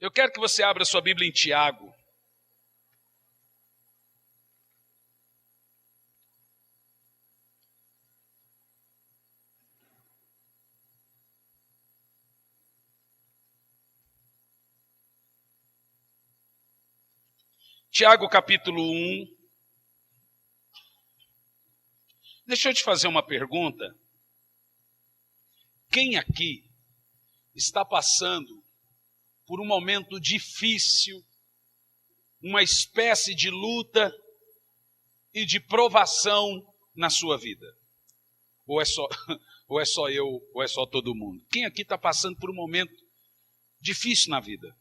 Eu quero que você abra sua Bíblia em Tiago. Tiago capítulo 1. Deixa eu te fazer uma pergunta. Quem aqui está passando por um momento difícil, uma espécie de luta e de provação na sua vida? Ou é só eu, ou é só todo mundo? Quem aqui está passando por um momento difícil na vida,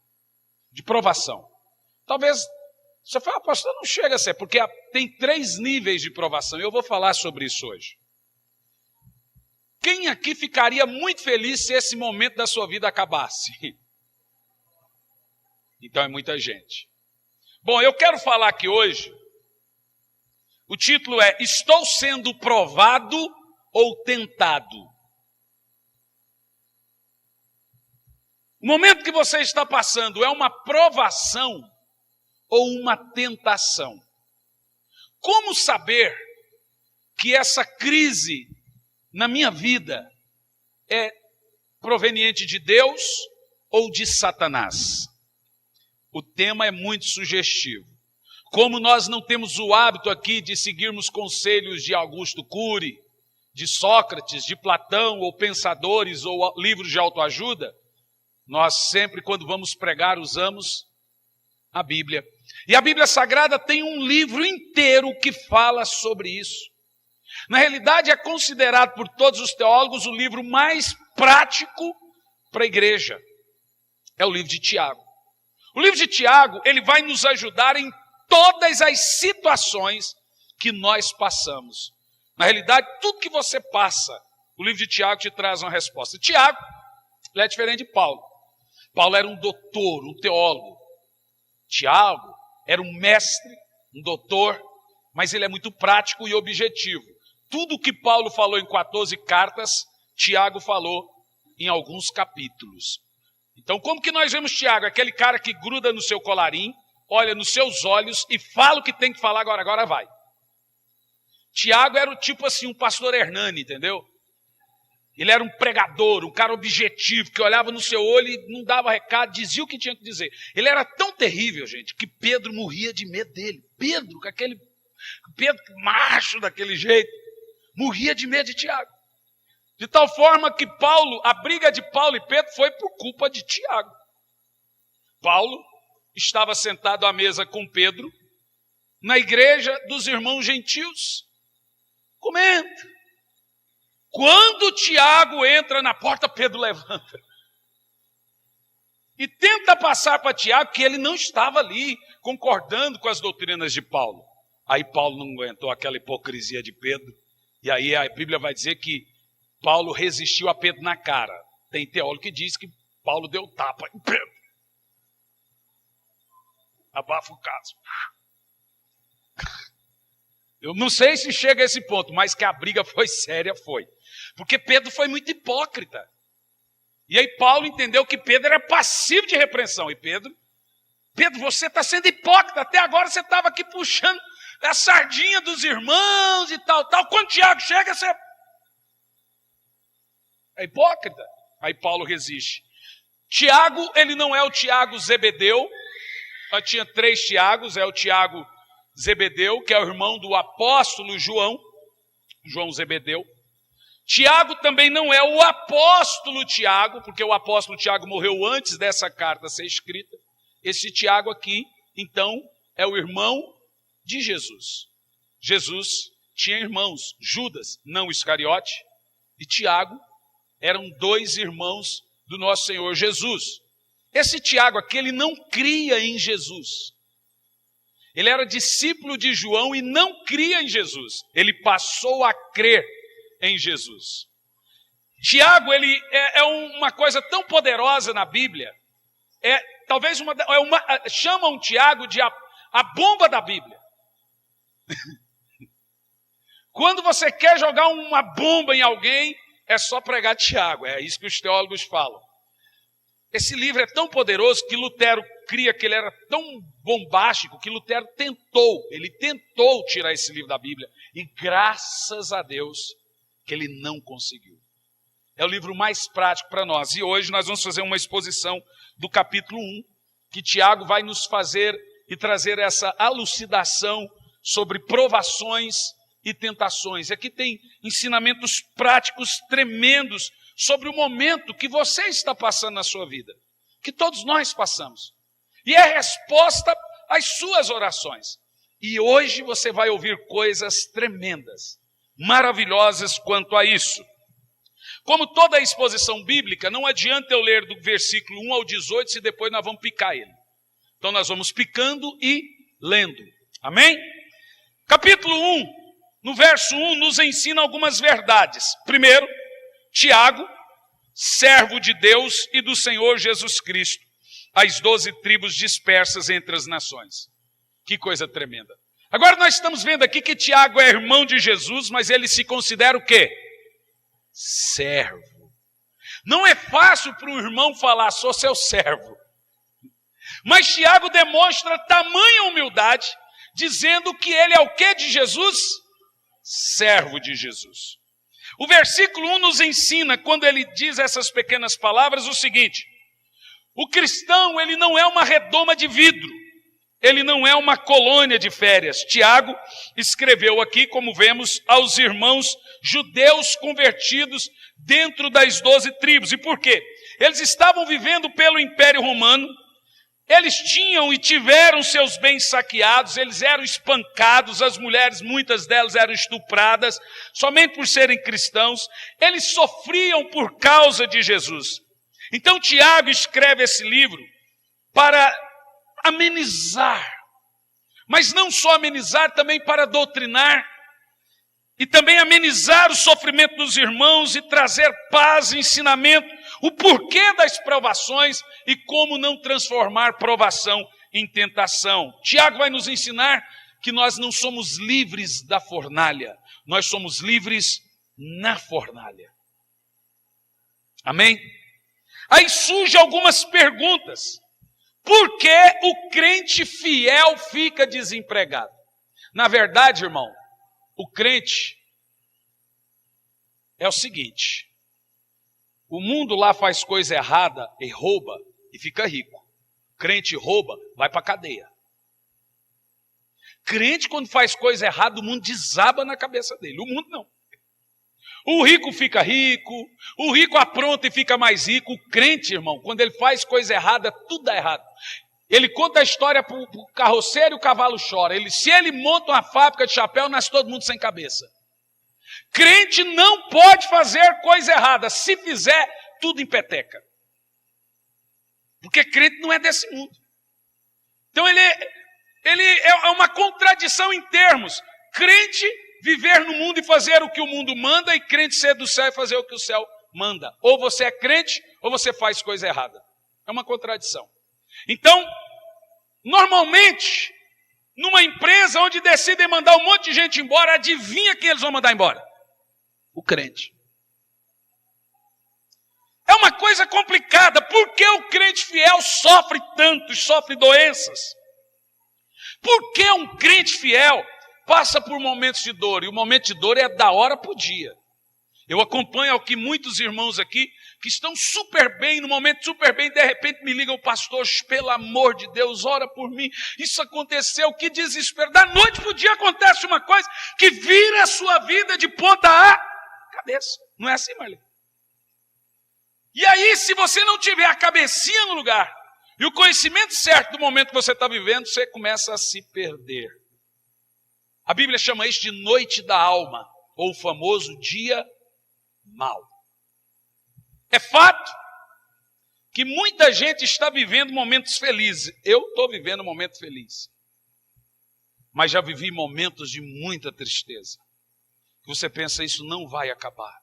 de provação? Talvez você fale, pastor, não chega a ser, porque tem 3 níveis de provação, e eu vou falar sobre isso hoje. Quem aqui ficaria muito feliz se esse momento da sua vida acabasse? Então é muita gente. Bom, eu quero falar aqui hoje, o título é: Estou sendo provado ou tentado? O momento que você está passando é uma provação ou uma tentação? Como saber que essa crise na minha vida é proveniente de Deus ou de Satanás? O tema é muito sugestivo. Como nós não temos o hábito aqui de seguirmos conselhos de Augusto Cury, de Sócrates, de Platão, ou pensadores, ou livros de autoajuda, nós sempre, quando vamos pregar, usamos a Bíblia. E a Bíblia Sagrada tem um livro inteiro que fala sobre isso. Na realidade, é considerado por todos os teólogos o livro mais prático para a igreja. É o livro de Tiago. O livro de Tiago, ele vai nos ajudar em todas as situações que nós passamos. Na realidade, tudo que você passa, o livro de Tiago te traz uma resposta. Tiago, ele é diferente de Paulo. Paulo era um doutor, um teólogo. Tiago era um mestre, um doutor, mas ele é muito prático e objetivo. Tudo o que Paulo falou em 14 cartas, Tiago falou em alguns capítulos. Então, como que nós vemos Tiago? Aquele cara que gruda no seu colarinho, olha nos seus olhos e fala o que tem que falar, agora vai. Tiago era o tipo assim, um pastor Hernani, entendeu? Ele era um pregador, um cara objetivo, que olhava no seu olho e não dava recado, dizia o que tinha que dizer. Ele era tão terrível, gente, que Pedro morria de medo dele. Pedro macho daquele jeito, morria de medo de Tiago. De tal forma que a briga de Paulo e Pedro foi por culpa de Tiago. Paulo estava sentado à mesa com Pedro, na igreja dos irmãos gentios, comendo. Quando Tiago entra na porta, Pedro levanta. E tenta passar para Tiago que ele não estava ali, concordando com as doutrinas de Paulo. Aí Paulo não aguentou aquela hipocrisia de Pedro. E aí a Bíblia vai dizer que Paulo resistiu a Pedro na cara. Tem teólogo que diz que Paulo deu tapa em Pedro. Abafa o caso. Eu não sei se chega a esse ponto, mas que a briga foi séria, foi. Porque Pedro foi muito hipócrita. E aí Paulo entendeu que Pedro era passivo de repreensão. E Pedro, você está sendo hipócrita. Até agora você estava aqui puxando a sardinha dos irmãos e tal. Quando Tiago chega, você é hipócrita. Aí Paulo resiste. Tiago, ele não é o Tiago Zebedeu. Tinha 3 Tiagos, é o Tiago Zebedeu, que é o irmão do apóstolo João Zebedeu. Tiago também não é o apóstolo Tiago, porque o apóstolo Tiago morreu antes dessa carta ser escrita. Esse Tiago aqui, então, é o irmão de Jesus. Jesus tinha irmãos, Judas, não Iscariote, e Tiago, eram 2 irmãos do nosso Senhor Jesus. Esse Tiago aqui, ele não cria em Jesus. Ele era discípulo de João e não cria em Jesus. Ele passou a crer em Jesus. Tiago, ele é uma coisa tão poderosa na Bíblia. Chamam Tiago de a bomba da Bíblia. Quando você quer jogar uma bomba em alguém, é só pregar Tiago. É isso que os teólogos falam. Esse livro é tão poderoso que Lutero cria que ele era tão bombástico que Lutero tentou tirar esse livro da Bíblia. E graças a Deus que ele não conseguiu. É o livro mais prático para nós. E hoje nós vamos fazer uma exposição do capítulo 1, que Tiago vai nos fazer e trazer essa elucidação sobre provações e tentações. Aqui tem ensinamentos práticos tremendos sobre o momento que você está passando na sua vida, que todos nós passamos. E é resposta às suas orações. E hoje você vai ouvir coisas tremendas, maravilhosas quanto a isso. Como toda a exposição bíblica, não adianta eu ler do versículo 1 ao 18, se depois nós vamos picar ele. Então nós vamos picando e lendo. Amém? Capítulo 1, no verso 1, nos ensina algumas verdades. Primeiro, Tiago, servo de Deus e do Senhor Jesus Cristo, as 12 tribos dispersas entre as nações. Que coisa tremenda. Agora nós estamos vendo aqui que Tiago é irmão de Jesus, mas ele se considera o quê? Servo. Não é fácil para um irmão falar, sou seu servo. Mas Tiago demonstra tamanha humildade, dizendo que ele é o quê de Jesus? Servo de Jesus. O versículo 1 nos ensina, quando ele diz essas pequenas palavras, o seguinte: o cristão, ele não é uma redoma de vidro, ele não é uma colônia de férias. Tiago escreveu aqui, como vemos, aos irmãos judeus convertidos dentro das 12 tribos. E por quê? Eles estavam vivendo pelo Império Romano, eles tinham e tiveram seus bens saqueados, eles eram espancados, as mulheres, muitas delas eram estupradas, somente por serem cristãos, eles sofriam por causa de Jesus. Então Tiago escreve esse livro para amenizar, mas não só amenizar, também para doutrinar, e também amenizar o sofrimento dos irmãos e trazer paz e ensinamento, o porquê das provações e como não transformar provação em tentação. Tiago vai nos ensinar que nós não somos livres da fornalha, nós somos livres na fornalha. Amém? Aí surgem algumas perguntas. Por que o crente fiel fica desempregado? Na verdade, irmão, o crente é o seguinte: o mundo lá faz coisa errada e rouba e fica rico. Crente rouba, vai para a cadeia. Crente, quando faz coisa errada, o mundo desaba na cabeça dele. O mundo não. O rico fica rico, o rico apronta e fica mais rico. O crente, irmão, quando ele faz coisa errada, tudo dá errado. Ele conta a história para o carroceiro e o cavalo chora. Se ele monta uma fábrica de chapéu, nasce todo mundo sem cabeça. Crente não pode fazer coisa errada. Se fizer, tudo empeteca. Porque crente não é desse mundo. Então ele é uma contradição em termos. Crente viver no mundo e fazer o que o mundo manda, e crente ser do céu e fazer o que o céu manda. Ou você é crente, ou você faz coisa errada. É uma contradição. Então, normalmente, numa empresa onde decidem mandar um monte de gente embora, adivinha quem eles vão mandar embora? O crente. É uma coisa complicada. Por que o crente fiel sofre tanto, sofre doenças? Por que um crente fiel passa por momentos de dor? E o momento de dor é da hora para o dia. Eu acompanho aqui muitos irmãos aqui que estão super bem, no momento super bem, de repente me ligam: pastor, pelo amor de Deus, ora por mim, isso aconteceu, que desespero. Da noite para o dia acontece uma coisa que vira a sua vida de ponta a cabeça. Não é assim, Marlene? E aí, se você não tiver a cabecinha no lugar e o conhecimento certo do momento que você está vivendo, você começa a se perder. A Bíblia chama isso de noite da alma, ou o famoso dia mau. É fato que muita gente está vivendo momentos felizes. Eu estou vivendo um momento feliz. Mas já vivi momentos de muita tristeza. Você pensa, isso não vai acabar.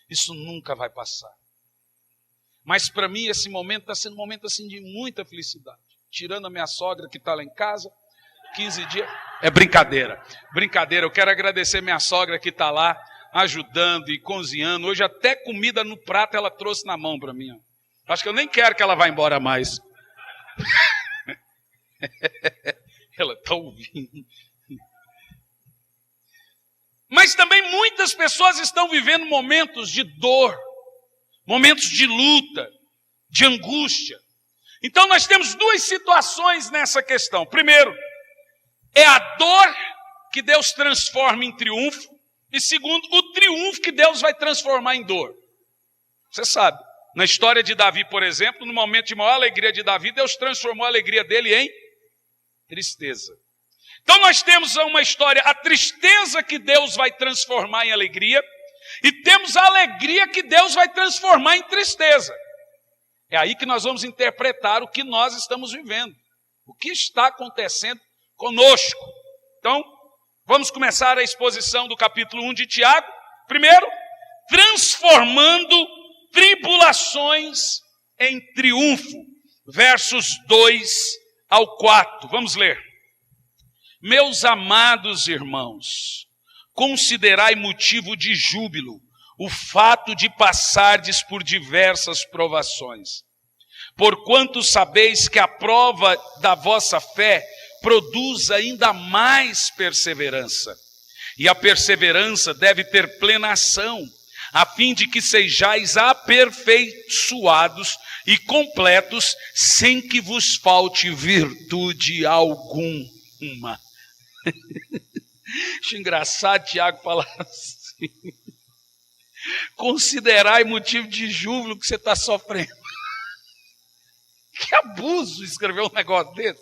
Isso nunca vai passar. Mas para mim esse momento está sendo um momento assim de muita felicidade. Tirando a minha sogra que está lá em casa, 15 dias. É brincadeira. Brincadeira, eu quero agradecer minha sogra que está lá, ajudando e cozinhando. Hoje até comida no prato ela trouxe na mão para mim. Acho que eu nem quero que ela vá embora mais. Ela está ouvindo. Mas também muitas pessoas estão vivendo momentos de dor, momentos de luta, de angústia. Então nós temos duas situações nessa questão. Primeiro, é a dor que Deus transforma em triunfo. E segundo, o triunfo que Deus vai transformar em dor. Você sabe, na história de Davi, por exemplo, no momento de maior alegria de Davi, Deus transformou a alegria dele em tristeza. Então nós temos uma história, a tristeza que Deus vai transformar em alegria, e temos a alegria que Deus vai transformar em tristeza. É aí que nós vamos interpretar o que nós estamos vivendo, o que está acontecendo conosco. Então, vamos começar a exposição do capítulo 1 de Tiago. Primeiro, transformando tribulações em triunfo. Versos 2 ao 4. Vamos ler. Meus amados irmãos, considerai motivo de júbilo o fato de passardes por diversas provações, porquanto sabeis que a prova da vossa fé produz ainda mais perseverança. E a perseverança deve ter plena ação, a fim de que sejais aperfeiçoados e completos, sem que vos falte virtude alguma. Acho engraçado Tiago falar assim. Considerai motivo de júbilo que você está sofrendo. Que abuso escrever um negócio desse.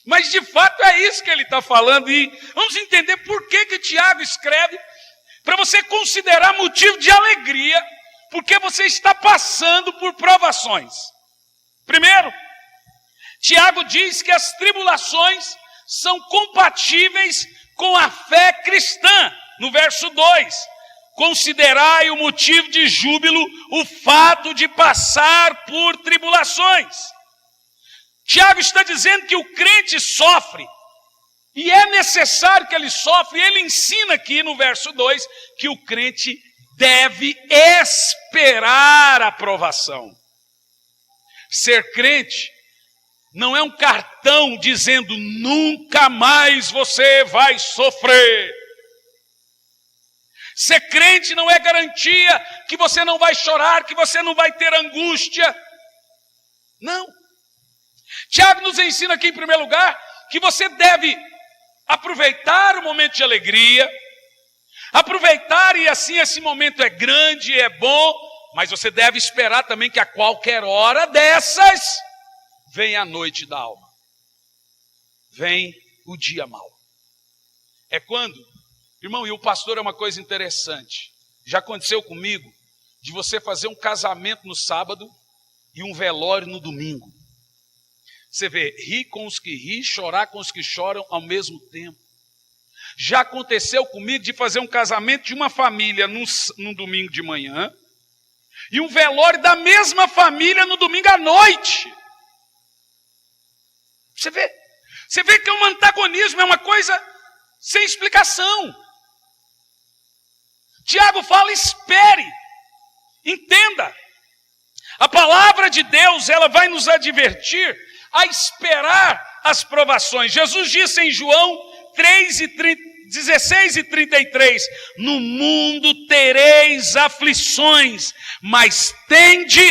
Mas de fato é isso que ele está falando. E vamos entender por que Tiago escreve. Para você considerar motivo de alegria, porque você está passando por provações. Primeiro, Tiago diz que as tribulações são compatíveis com a fé cristã. No verso 2, considerai o motivo de júbilo o fato de passar por tribulações. Tiago está dizendo que o crente sofre, e é necessário que ele sofra, e ele ensina aqui no verso 2 que o crente deve esperar a provação. Ser crente não é um cartão dizendo nunca mais você vai sofrer. Ser crente não é garantia que você não vai chorar, que você não vai ter angústia. Não. Tiago nos ensina aqui em primeiro lugar que você deve aproveitar o momento de alegria, aproveitar e assim esse momento é grande, é bom, mas você deve esperar também que a qualquer hora dessas vem a noite da alma, vem o dia mau. É quando, irmão, e o pastor é uma coisa interessante, já aconteceu comigo, de você fazer um casamento no sábado e um velório no domingo. Você vê, rir com os que ri, chorar com os que choram ao mesmo tempo. Já aconteceu comigo de fazer um casamento de uma família num domingo de manhã e um velório da mesma família no domingo à noite. Você vê que é um antagonismo, é uma coisa sem explicação. Tiago fala, espere, entenda. A palavra de Deus, ela vai nos advertir a esperar as provações. Jesus disse em João 16 e 33, no mundo tereis aflições, mas tende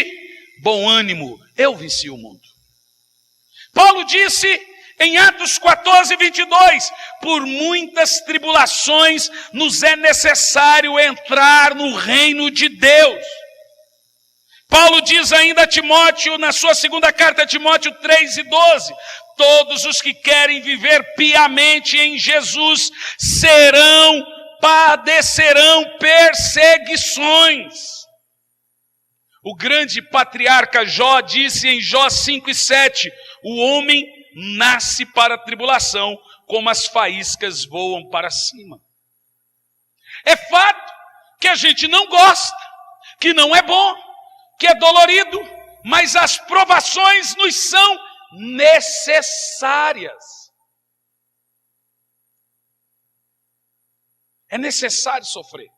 bom ânimo, eu venci o mundo. Paulo disse em Atos 14, 22, por muitas tribulações nos é necessário entrar no reino de Deus. Paulo diz ainda a Timóteo, na sua segunda carta a Timóteo 3 e 12, todos os que querem viver piamente em Jesus padecerão perseguições. O grande patriarca Jó disse em Jó 5 e 7, o homem nasce para a tribulação, como as faíscas voam para cima. É fato que a gente não gosta, que não é bom, que é dolorido, mas as provações nos são necessárias. É necessário sofrer.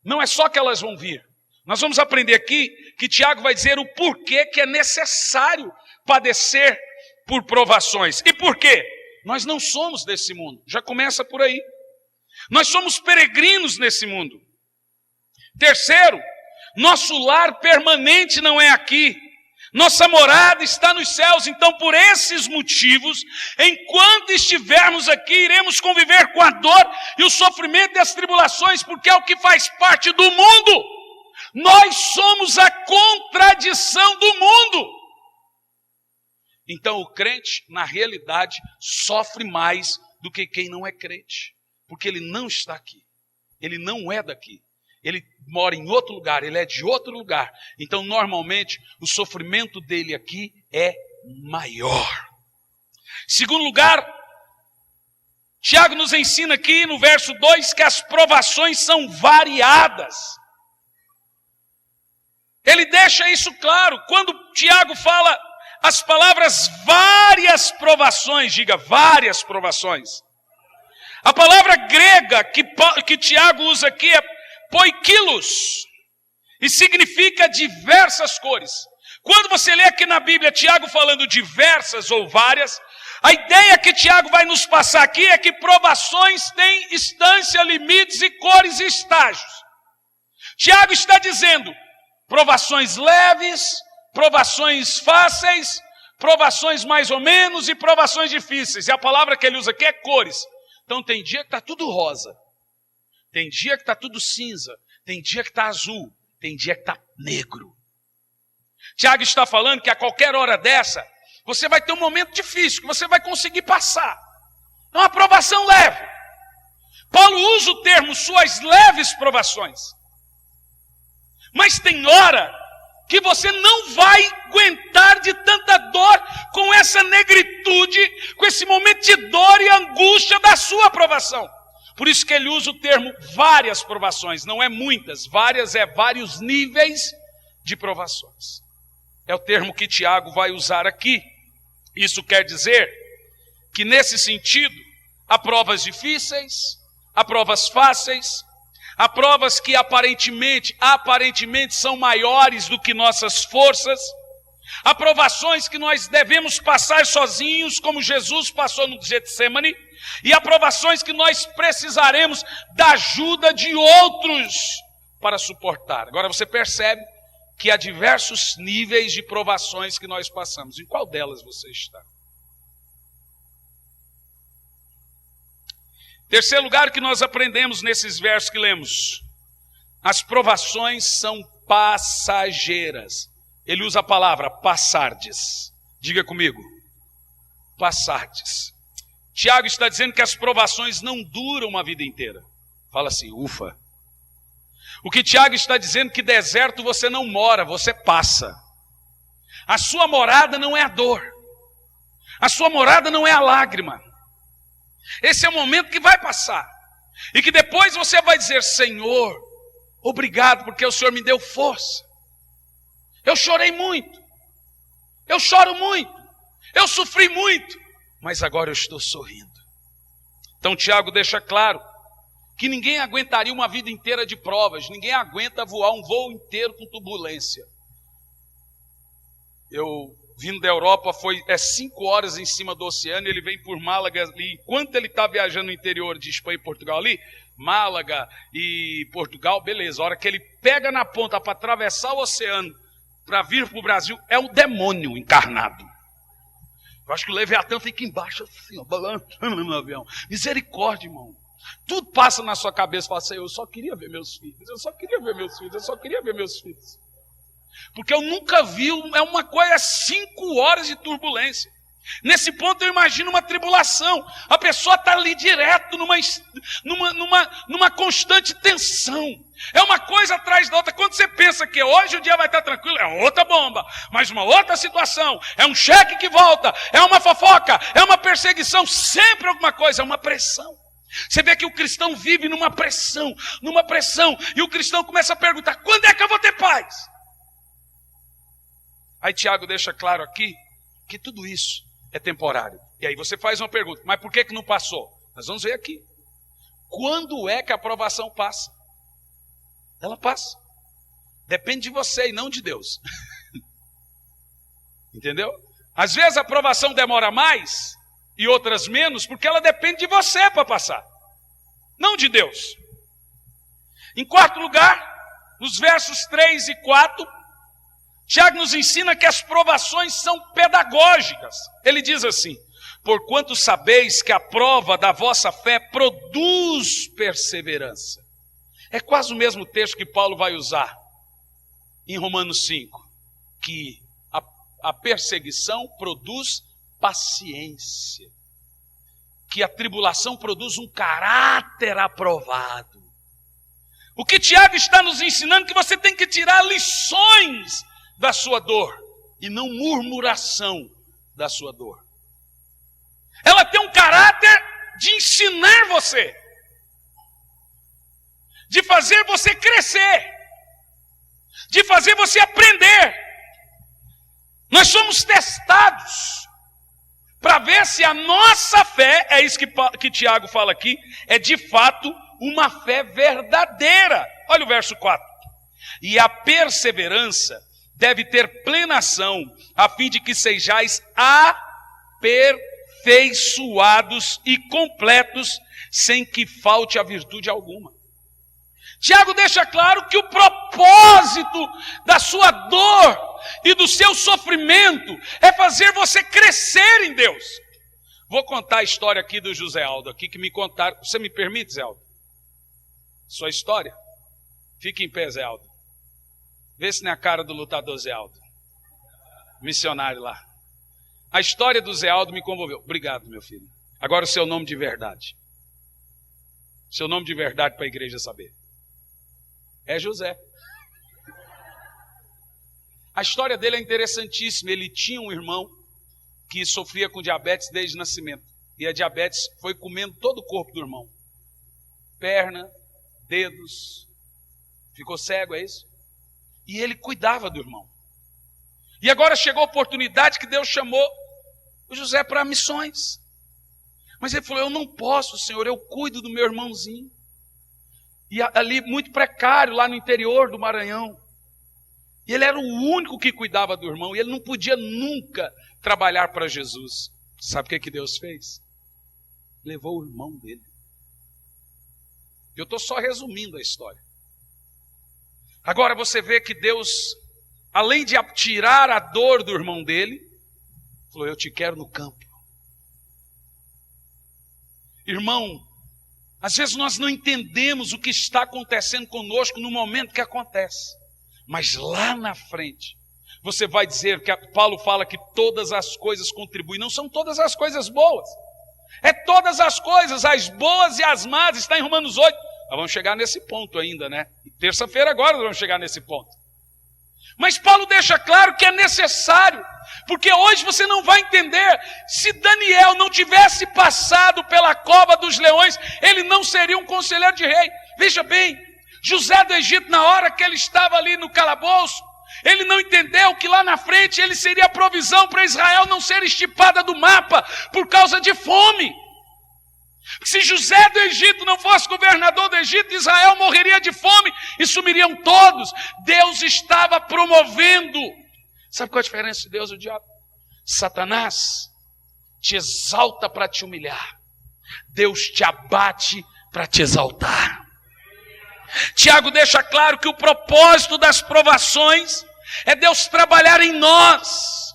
Não é só que elas vão vir, Nós vamos aprender aqui que Tiago vai dizer o porquê que é necessário padecer por provações. E por quê? Nós não somos desse mundo. Já começa por aí. Nós somos peregrinos nesse mundo. Terceiro, nosso lar permanente não é aqui. Nossa morada está nos céus. Então, por esses motivos, enquanto estivermos aqui, iremos conviver com a dor e o sofrimento e as tribulações, porque é o que faz parte do mundo. Nós somos a contradição do mundo. Então, o crente, na realidade, sofre mais do que quem não é crente. Porque ele não está aqui. Ele não é daqui. Ele mora em outro lugar, ele é de outro lugar. Então, normalmente, o sofrimento dele aqui é maior. Segundo lugar, Tiago nos ensina aqui no verso 2 que as provações são variadas. Ele deixa isso claro. Quando Tiago fala as palavras várias provações, diga várias provações. A palavra grega que Tiago usa aqui é poikilos, e significa diversas cores. Quando você lê aqui na Bíblia Tiago falando diversas ou várias, a ideia que Tiago vai nos passar aqui é que provações têm instância, limites e cores e estágios. Tiago está dizendo provações leves, provações fáceis, provações mais ou menos e provações difíceis. E a palavra que ele usa aqui é cores. Então tem dia que está tudo rosa. Tem dia que está tudo cinza, tem dia que está azul, tem dia que está negro. Tiago está falando que a qualquer hora dessa, você vai ter um momento difícil, que você vai conseguir passar. É uma provação leve. Paulo usa o termo suas leves provações. Mas tem hora que você não vai aguentar de tanta dor, com essa negritude, com esse momento de dor e angústia da sua provação. Por isso que ele usa o termo várias provações, não é muitas, várias é vários níveis de provações. É o termo que Tiago vai usar aqui. Isso quer dizer que nesse sentido, há provas difíceis, há provas fáceis, há provas que aparentemente são maiores do que nossas forças, há provações que nós devemos passar sozinhos, como Jesus passou no Getsemane, e há provações que nós precisaremos da ajuda de outros para suportar. Agora você percebe que há diversos níveis de provações que nós passamos. Em qual delas você está? Terceiro lugar que nós aprendemos nesses versos que lemos. As provações são passageiras. Ele usa a palavra passardes. Diga comigo. Passardes. Tiago está dizendo que as provações não duram uma vida inteira. Fala assim, ufa. O que Tiago está dizendo é que deserto você não mora, você passa. A sua morada não é a dor. A sua morada não é a lágrima. Esse é o momento que vai passar. E que depois você vai dizer, Senhor, obrigado porque o Senhor me deu força. Eu chorei muito. Eu choro muito. Eu sofri muito. Mas agora eu estou sorrindo. Então Tiago deixa claro que ninguém aguentaria uma vida inteira de provas. Ninguém aguenta voar um voo inteiro com turbulência. Eu vindo da Europa, foi 5 horas em cima do oceano, ele vem por Málaga ali. Enquanto ele está viajando no interior de Espanha e Portugal ali, Málaga e Portugal, beleza. A hora que ele pega na ponta para atravessar o oceano, para vir para o Brasil, é o demônio encarnado. Eu acho que o Leviatã fica embaixo assim, ó, balançando no avião. Misericórdia, irmão. Tudo passa na sua cabeça, fala assim, eu só queria ver meus filhos, eu só queria ver meus filhos, eu só queria ver meus filhos. Porque eu nunca vi, é uma coisa, 5 horas de turbulência. Nesse ponto eu imagino uma tribulação. A pessoa está ali direto numa constante tensão. É uma coisa atrás da outra. Quando você pensa que hoje o dia vai estar tranquilo, é outra bomba, mas uma outra situação. É um cheque que volta, é uma fofoca, é uma perseguição, sempre alguma coisa, é uma pressão. Você vê que o cristão vive numa pressão, e o cristão começa a perguntar, quando é que eu vou ter paz? Aí Tiago deixa claro aqui que tudo isso é temporário. E aí você faz uma pergunta, mas por que não passou? Nós vamos ver aqui. Quando é que a provação passa? Ela passa. Depende de você e não de Deus. Entendeu? Às vezes a aprovação demora mais e outras menos, porque ela depende de você para passar, não de Deus. Em quarto lugar, nos versos 3 e 4, Tiago nos ensina que as provações são pedagógicas. Ele diz assim: porquanto sabeis que a prova da vossa fé produz perseverança. É quase o mesmo texto que Paulo vai usar em Romanos 5, que a perseguição produz paciência, que a tribulação produz um caráter aprovado. O que Tiago está nos ensinando é que você tem que tirar lições da sua dor e não murmuração da sua dor. Ela tem um caráter de ensinar você, de fazer você crescer, de fazer você aprender. Nós somos testados para ver se a nossa fé, é isso que Tiago fala aqui, é de fato uma fé verdadeira. Olha o verso 4. E a perseverança deve ter plena ação, a fim de que sejais aperfeiçoados e completos, sem que falte a virtude alguma. Tiago deixa claro que o propósito da sua dor e do seu sofrimento é fazer você crescer em Deus. Vou contar a história aqui do José Aldo, aqui que me contaram. Você me permite, Zé Aldo? Sua história? Fique em pé, Zé Aldo. Vê se não é a cara do lutador Zé Aldo, missionário lá. A história do Zé Aldo me comoveu. Obrigado, meu filho. Agora o seu nome de verdade. Seu nome de verdade para a igreja saber. É José. A história dele é interessantíssima. Ele tinha um irmão que sofria com diabetes desde o nascimento. E a diabetes foi comendo todo o corpo do irmão. Perna, dedos. Ficou cego, é isso? E ele cuidava do irmão. E agora chegou a oportunidade que Deus chamou o José para missões. Mas ele falou: eu não posso, Senhor, eu cuido do meu irmãozinho. E ali, muito precário, lá no interior do Maranhão. E ele era o único que cuidava do irmão. E ele não podia nunca trabalhar para Jesus. Sabe o que Deus fez? Levou o irmão dele. Eu estou só resumindo a história. Agora você vê que Deus, além de tirar a dor do irmão dele, falou: eu te quero no campo. Irmão, às vezes nós não entendemos o que está acontecendo conosco no momento que acontece. Mas lá na frente, você vai dizer que Paulo fala que todas as coisas contribuem. Não são todas as coisas boas. É todas as coisas, as boas e as más. Está em Romanos 8. Nós vamos chegar nesse ponto ainda, né? Terça-feira agora nós vamos chegar nesse ponto. Mas Paulo deixa claro que é necessário. Porque hoje você não vai entender. Se Daniel não tivesse passado pela cova dos leões, ele não seria um conselheiro de rei. Veja bem, José do Egito, na hora que ele estava ali no calabouço, ele não entendeu que lá na frente ele seria a provisão para Israel não ser estipada do mapa por causa de fome. Se José do Egito não fosse governador do Egito, Israel morreria de fome e sumiriam todos. Deus estava promovendo. Sabe qual é a diferença de Deus e o diabo? Satanás te exalta para te humilhar. Deus te abate para te exaltar. Tiago deixa claro que o propósito das provações é Deus trabalhar em nós.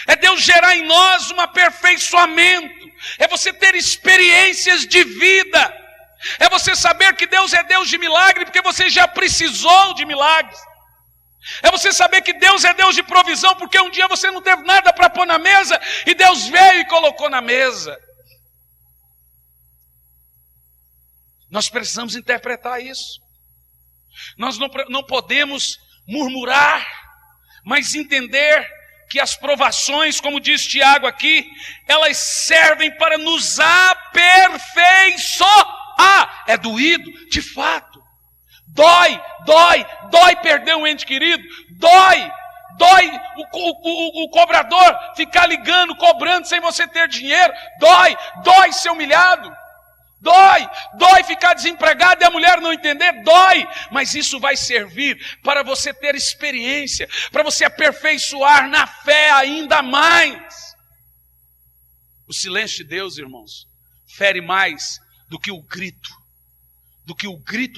É Deus gerar em nós um aperfeiçoamento. É você ter experiências de vida. É você saber que Deus é Deus de milagre, porque você já precisou de milagres. É você saber que Deus é Deus de provisão, porque um dia você não teve nada para pôr na mesa, e Deus veio e colocou na mesa. Nós precisamos interpretar isso. Nós não podemos murmurar, mas entender que as provações, como diz Tiago aqui, elas servem para nos aperfeiçoar. É doído, de fato. Dói perder um ente querido. Dói o cobrador ficar ligando, cobrando sem você ter dinheiro. Dói ser humilhado. Dói ficar desempregado e a mulher não entender, dói. Mas isso vai servir para você ter experiência, para você aperfeiçoar na fé ainda mais. O silêncio de Deus, irmãos, fere mais do que o grito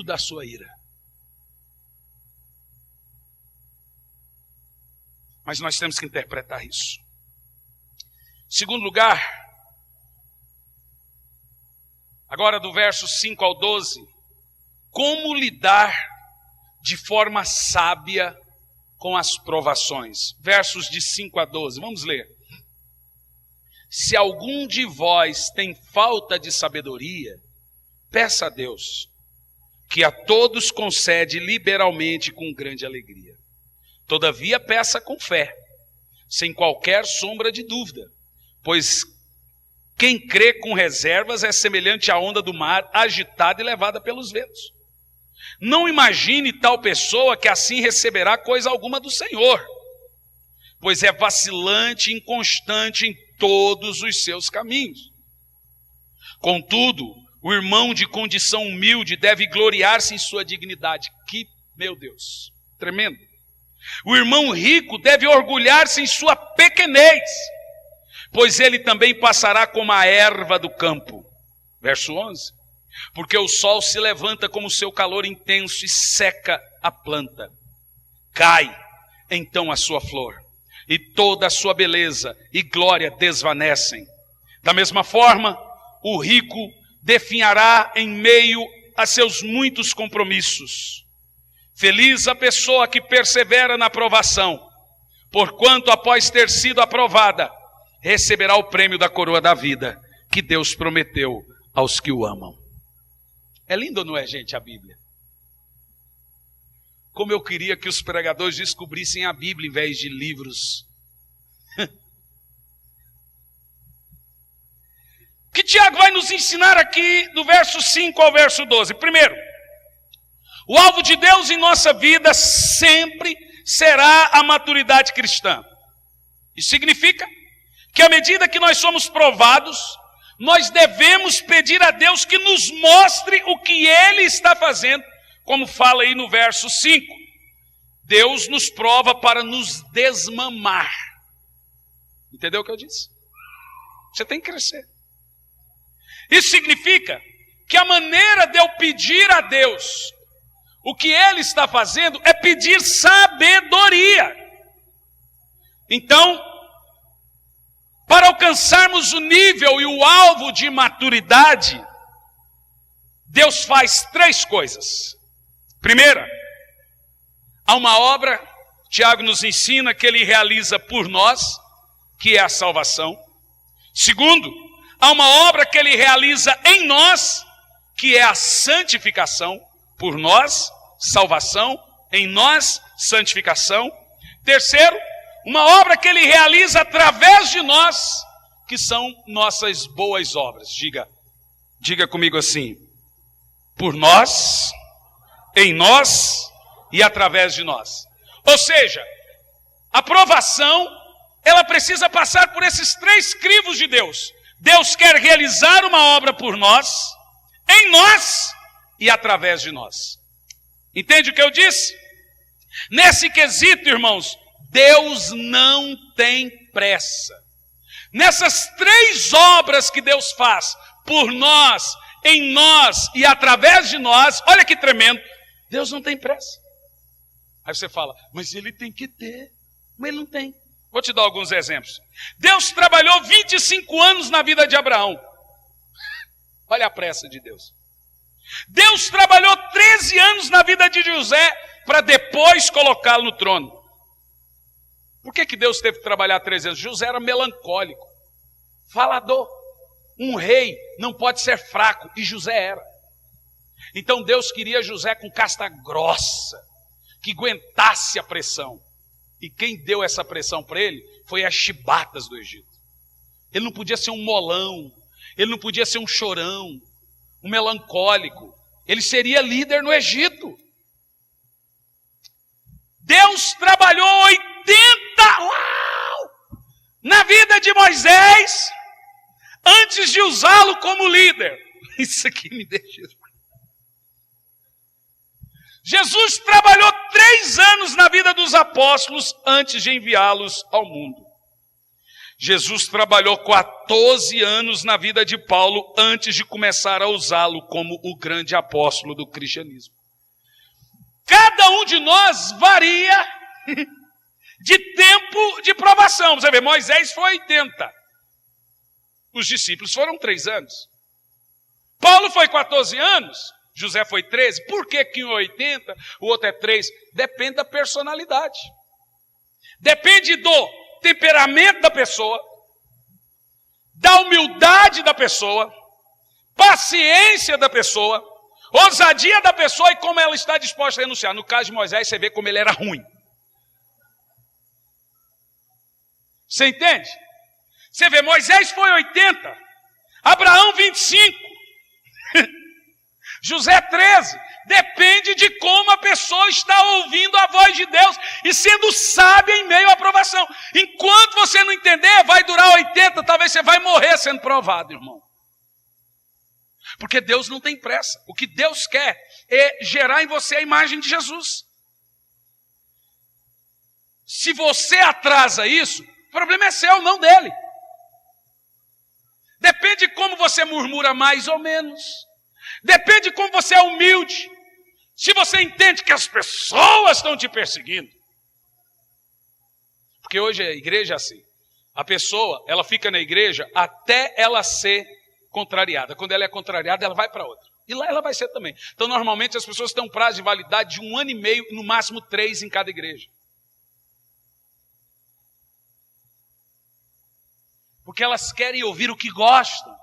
da sua ira. Mas nós temos que interpretar isso. Segundo lugar, agora do verso 5 ao 12, como lidar de forma sábia com as provações. Versos de 5 a 12, vamos ler. Se algum de vós tem falta de sabedoria, peça a Deus, que a todos concede liberalmente com grande alegria. Todavia peça com fé, sem qualquer sombra de dúvida, pois quem crê com reservas é semelhante à onda do mar, agitada e levada pelos ventos. Não imagine tal pessoa que assim receberá coisa alguma do Senhor, pois é vacilante e inconstante em todos os seus caminhos. Contudo, o irmão de condição humilde deve gloriar-se em sua dignidade. Que, meu Deus, tremendo. O irmão rico deve orgulhar-se em sua pequenez, pois ele também passará como a erva do campo. Verso 11. Porque o sol se levanta como seu calor intenso e seca a planta. Cai então a sua flor, e toda a sua beleza e glória desvanecem. Da mesma forma, o rico definhará em meio a seus muitos compromissos. Feliz a pessoa que persevera na provação, porquanto após ter sido aprovada, receberá o prêmio da coroa da vida, que Deus prometeu aos que o amam. É lindo, não é, gente, a Bíblia? Como eu queria que os pregadores descobrissem a Bíblia em vez de livros. O que Tiago vai nos ensinar aqui do verso 5 ao verso 12? Primeiro, o alvo de Deus em nossa vida sempre será a maturidade cristã. Isso significa que à medida que nós somos provados, nós devemos pedir a Deus que nos mostre o que Ele está fazendo, como fala aí no verso 5. Deus nos prova para nos desmamar. Entendeu o que eu disse? Você tem que crescer. Isso significa que a maneira de eu pedir a Deus o que Ele está fazendo é pedir sabedoria. Então, para alcançarmos o nível e o alvo de maturidade, Deus faz 3 coisas. Primeira, há uma obra, Tiago nos ensina, que Ele realiza por nós, que é a salvação. Segundo, há uma obra que Ele realiza em nós, que é a santificação. Por nós, salvação, em nós, santificação. Terceiro, uma obra que Ele realiza através de nós, que são nossas boas obras. Diga comigo assim: por nós, em nós e através de nós. Ou seja, a provação, ela precisa passar por esses 3 crivos de Deus. Deus quer realizar uma obra por nós, em nós e através de nós. Entende o que eu disse? Nesse quesito, irmãos, Deus não tem pressa. Nessas 3 obras que Deus faz por nós, em nós e através de nós, olha que tremendo, Deus não tem pressa. Aí você fala, mas Ele tem que ter. Mas Ele não tem. Vou te dar alguns exemplos. Deus trabalhou 25 anos na vida de Abraão. Olha a pressa de Deus. Deus trabalhou 13 anos na vida de José para depois colocá-lo no trono. Por que Deus teve que trabalhar 13 anos? José era melancólico, falador. Um rei não pode ser fraco, e José era. Então Deus queria José com casta grossa, que aguentasse a pressão. E quem deu essa pressão para ele foi as chibatas do Egito. Ele não podia ser um molão, ele não podia ser um chorão, um melancólico. Ele seria líder no Egito. Deus trabalhou 80 na vida de Moisés antes de usá-lo como líder. Isso aqui me deixa... Jesus trabalhou 3 anos na vida dos apóstolos antes de enviá-los ao mundo. Jesus trabalhou 14 anos na vida de Paulo antes de começar a usá-lo como o grande apóstolo do cristianismo. Cada um de nós varia de tempo de provação. Você vê, Moisés foi 80. Os discípulos foram 3 anos. Paulo foi 14 anos. José foi 13. Por que um é 80, o outro é 3? Depende da personalidade. Depende do temperamento da pessoa, da humildade da pessoa, paciência da pessoa, ousadia da pessoa e como ela está disposta a renunciar. No caso de Moisés, você vê como ele era ruim. Você entende? Você vê, Moisés foi 80, Abraão 25, José 13. Depende de como a pessoa está ouvindo a voz de Deus e sendo sábia em meio à provação. Enquanto você não entender, vai durar 80, talvez você vai morrer sendo provado, irmão. Porque Deus não tem pressa. O que Deus quer é gerar em você a imagem de Jesus. Se você atrasa isso, o problema é seu, não dele. Depende de como você murmura mais ou menos. Depende de como você é humilde. Se você entende que as pessoas estão te perseguindo. Porque hoje a igreja é assim. A pessoa, ela fica na igreja até ela ser contrariada. Quando ela é contrariada, ela vai para outra. E lá ela vai ser também. Então, normalmente, as pessoas têm um prazo de validade de 1 ano e meio, no máximo 3 em cada igreja. Porque elas querem ouvir o que gostam.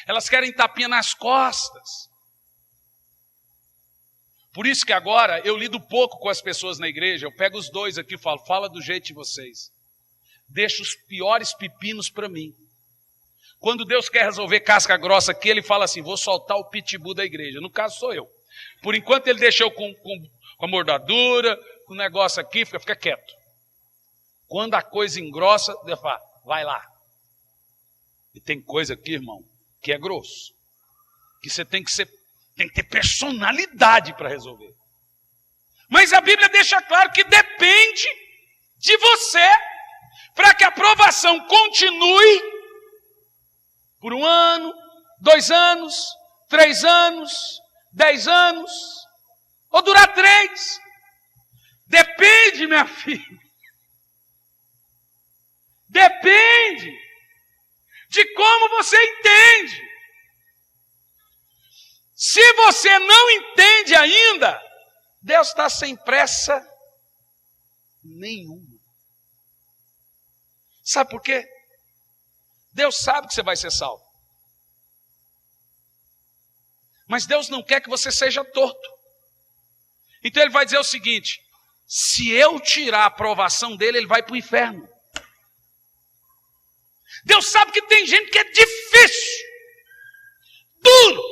Elas querem tapinha nas costas. Por isso que agora eu lido pouco com as pessoas na igreja. Eu pego os dois aqui e falo, fala do jeito de vocês. Deixa os piores pepinos para mim. Quando Deus quer resolver casca grossa aqui, ele fala assim, vou soltar o pitbull da igreja. No caso sou eu. Por enquanto ele deixou com a mordadura, com o negócio aqui, fica quieto. Quando a coisa engrossa, Deus fala, vai lá. E tem coisa aqui, irmão, que é grosso. Que você tem que ter personalidade para resolver. Mas a Bíblia deixa claro que depende de você para que a provação continue por 1 ano, 2 anos, 3 anos, 10 anos, ou durar 3. Depende, minha filha. Depende de como você entende. Se você não entende ainda, Deus está sem pressa nenhuma. Sabe por quê? Deus sabe que você vai ser salvo. Mas Deus não quer que você seja torto. Então Ele vai dizer o seguinte, se eu tirar a aprovação dele, ele vai para o inferno. Deus sabe que tem gente que é difícil, duro,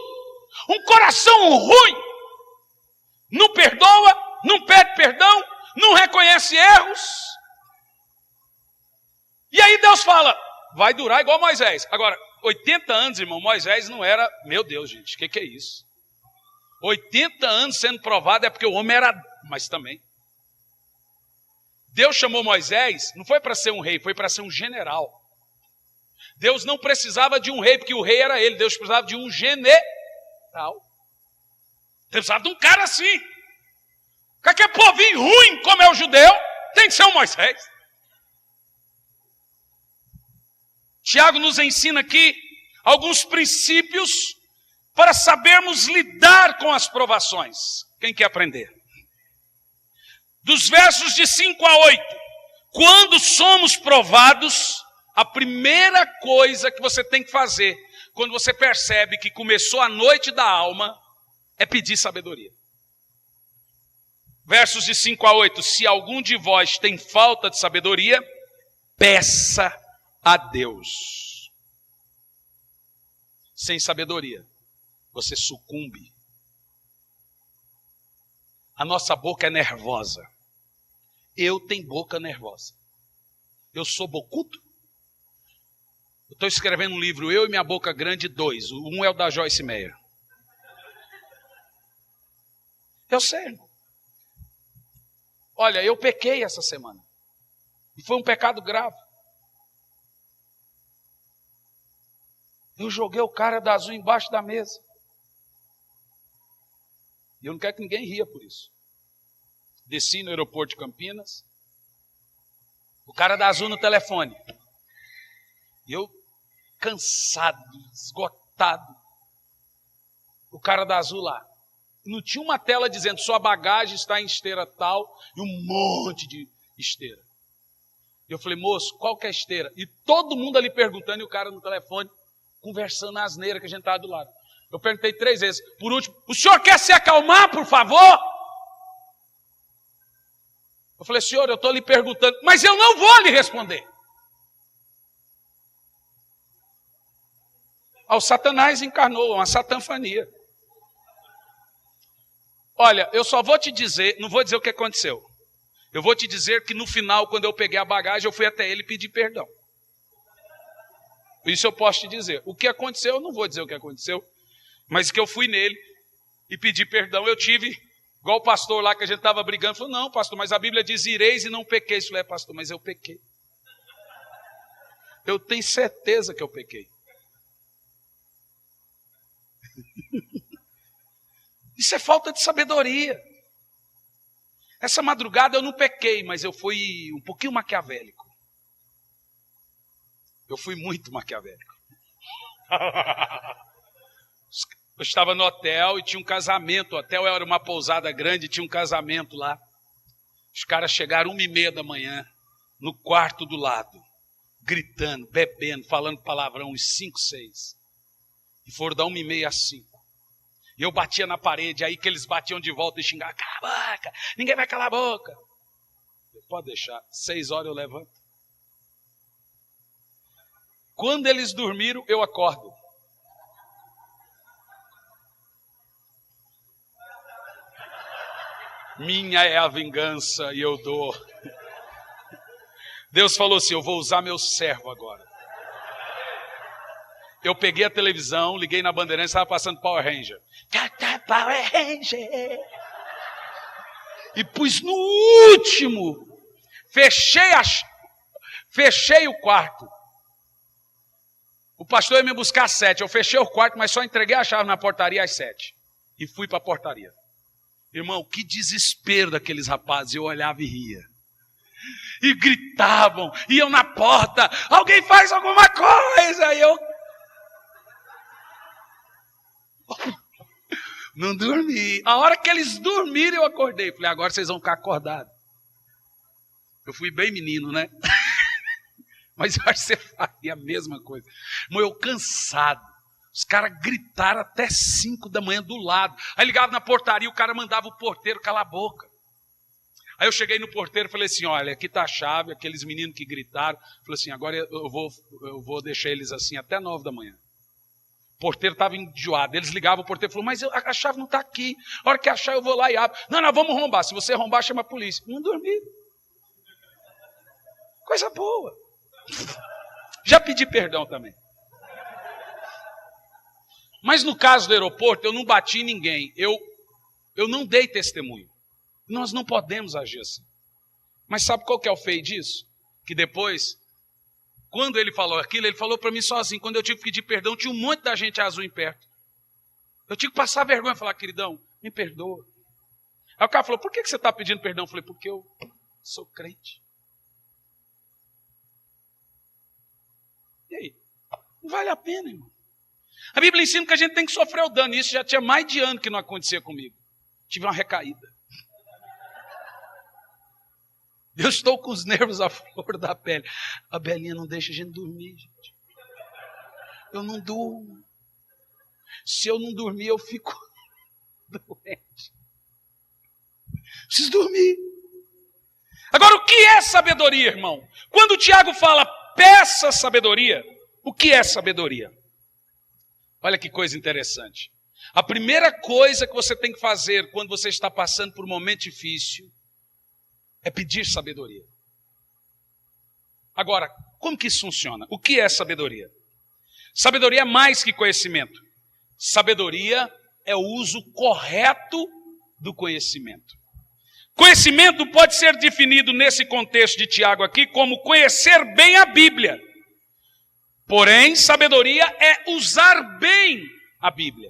um coração ruim, não perdoa, não pede perdão, não reconhece erros. E aí Deus fala, vai durar igual Moisés. Agora, 80 anos, irmão, Moisés não era, meu Deus, gente, o que é isso? 80 anos sendo provado é porque o homem era, mas também. Deus chamou Moisés, não foi para ser um rei, foi para ser um general. Deus não precisava de um rei, porque o rei era ele. Deus precisava de um general. Deus precisava de um cara assim. Qualquer povinho ruim, como é o judeu, tem que ser um Moisés. Tiago nos ensina aqui alguns princípios para sabermos lidar com as provações. Quem quer aprender? Dos versos de 5 a 8. Quando somos provados, a primeira coisa que você tem que fazer, quando você percebe que começou a noite da alma, é pedir sabedoria. Versos de 5 a 8. Se algum de vós tem falta de sabedoria, peça a Deus. Sem sabedoria, você sucumbe. A nossa boca é nervosa. Eu tenho boca nervosa. Eu sou bocudo. Eu estou escrevendo um livro, Eu e Minha Boca Grande 2. Um é o da Joyce Meyer. Eu sei, irmão. Olha, eu pequei essa semana. E foi um pecado grave. Eu joguei o cara da Azul embaixo da mesa. E eu não quero que ninguém ria por isso. Desci no aeroporto de Campinas. O cara da Azul no telefone. E eu, cansado, esgotado. O cara da Azul lá. Não tinha uma tela dizendo, sua bagagem está em esteira tal, e um monte de esteira. Eu falei, moço, qual que é a esteira? E todo mundo ali perguntando, e o cara no telefone, conversando na asneira que a gente estava do lado. Eu perguntei 3 vezes. Por último, o senhor quer se acalmar, por favor? Eu falei, senhor, eu estou lhe perguntando, mas eu não vou lhe responder. O Satanás encarnou, uma satanfania. Olha, eu só vou te dizer, não vou dizer o que aconteceu. Eu vou te dizer que no final, quando eu peguei a bagagem, eu fui até ele pedir perdão. Isso eu posso te dizer. O que aconteceu, eu não vou dizer o que aconteceu, mas que eu fui nele e pedi perdão. Eu tive, igual o pastor lá que a gente estava brigando, falou, não, pastor, mas a Bíblia diz, ireis e não pequeis. Eu falei, pastor, mas eu pequei. Eu tenho certeza que eu pequei. Isso é falta de sabedoria. Essa madrugada eu não pequei, mas eu fui um pouquinho maquiavélico. Eu fui muito maquiavélico. Eu estava no hotel e tinha um casamento. O hotel era uma pousada grande, tinha um casamento lá. Os caras chegaram 1h30 da manhã, no quarto do lado, gritando, bebendo, falando palavrão, uns 5, 6. E foram da 1h30 às 5. E eu batia na parede, aí que eles batiam de volta e xingavam, cala a boca, ninguém vai calar a boca. Pode deixar, 6 horas eu levanto. Quando eles dormiram, eu acordo. Minha é a vingança e eu dou. Deus falou assim, eu vou usar meu servo agora. Eu peguei a televisão, liguei na Bandeirantes, estava passando Power Ranger. Power Ranger! E pus no último. Fechei o quarto. O pastor ia me buscar às 7. Eu fechei o quarto, mas só entreguei a chave na portaria às 7. E fui para a portaria. Irmão, que desespero daqueles rapazes. Eu olhava e ria. E gritavam, iam na porta. Alguém faz alguma coisa. E eu... Não dormi. A hora que eles dormiram, eu acordei. Falei, agora vocês vão ficar acordados. Eu fui bem menino, né? Mas eu acho que você faria a mesma coisa. Irmão, eu cansado. Os caras gritaram até 5 da manhã do lado. Aí ligava na portaria, o cara mandava o porteiro calar a boca. Aí eu cheguei no porteiro e falei assim, olha, aqui está a chave, aqueles meninos que gritaram. Falei assim, agora eu vou deixar eles assim até 9 da manhã. O porteiro estava enjoado. Eles ligavam, o porteiro falou, mas a chave não está aqui. A hora que achar eu vou lá e abro. Não, vamos arrombar. Se você arrombar, chama a polícia. Não dormi. Coisa boa. Já pedi perdão também. Mas no caso do aeroporto, eu não bati em ninguém. Eu não dei testemunho. Nós não podemos agir assim. Mas sabe qual que é o feio disso? Que depois, quando ele falou aquilo, ele falou para mim sozinho. Quando eu tive que pedir perdão, tinha um monte da gente azul em perto. Eu tive que passar vergonha e falar, queridão, me perdoa. Aí o cara falou, por que você está pedindo perdão? Eu falei, porque eu sou crente. E aí? Não vale a pena, irmão. A Bíblia ensina que a gente tem que sofrer o dano. Isso já tinha mais de ano que não acontecia comigo. Tive uma recaída. Eu estou com os nervos à flor da pele. A Belinha não deixa a gente dormir, gente. Eu não durmo. Se eu não dormir, eu fico doente. Preciso dormir. Agora, o que é sabedoria, irmão? Quando o Tiago fala, peça sabedoria, o que é sabedoria? Olha que coisa interessante. A primeira coisa que você tem que fazer quando você está passando por um momento difícil é pedir sabedoria. Agora, como que isso funciona? O que é sabedoria? Sabedoria é mais que conhecimento. Sabedoria é o uso correto do conhecimento. Conhecimento pode ser definido nesse contexto de Tiago aqui como conhecer bem a Bíblia. Porém, sabedoria é usar bem a Bíblia.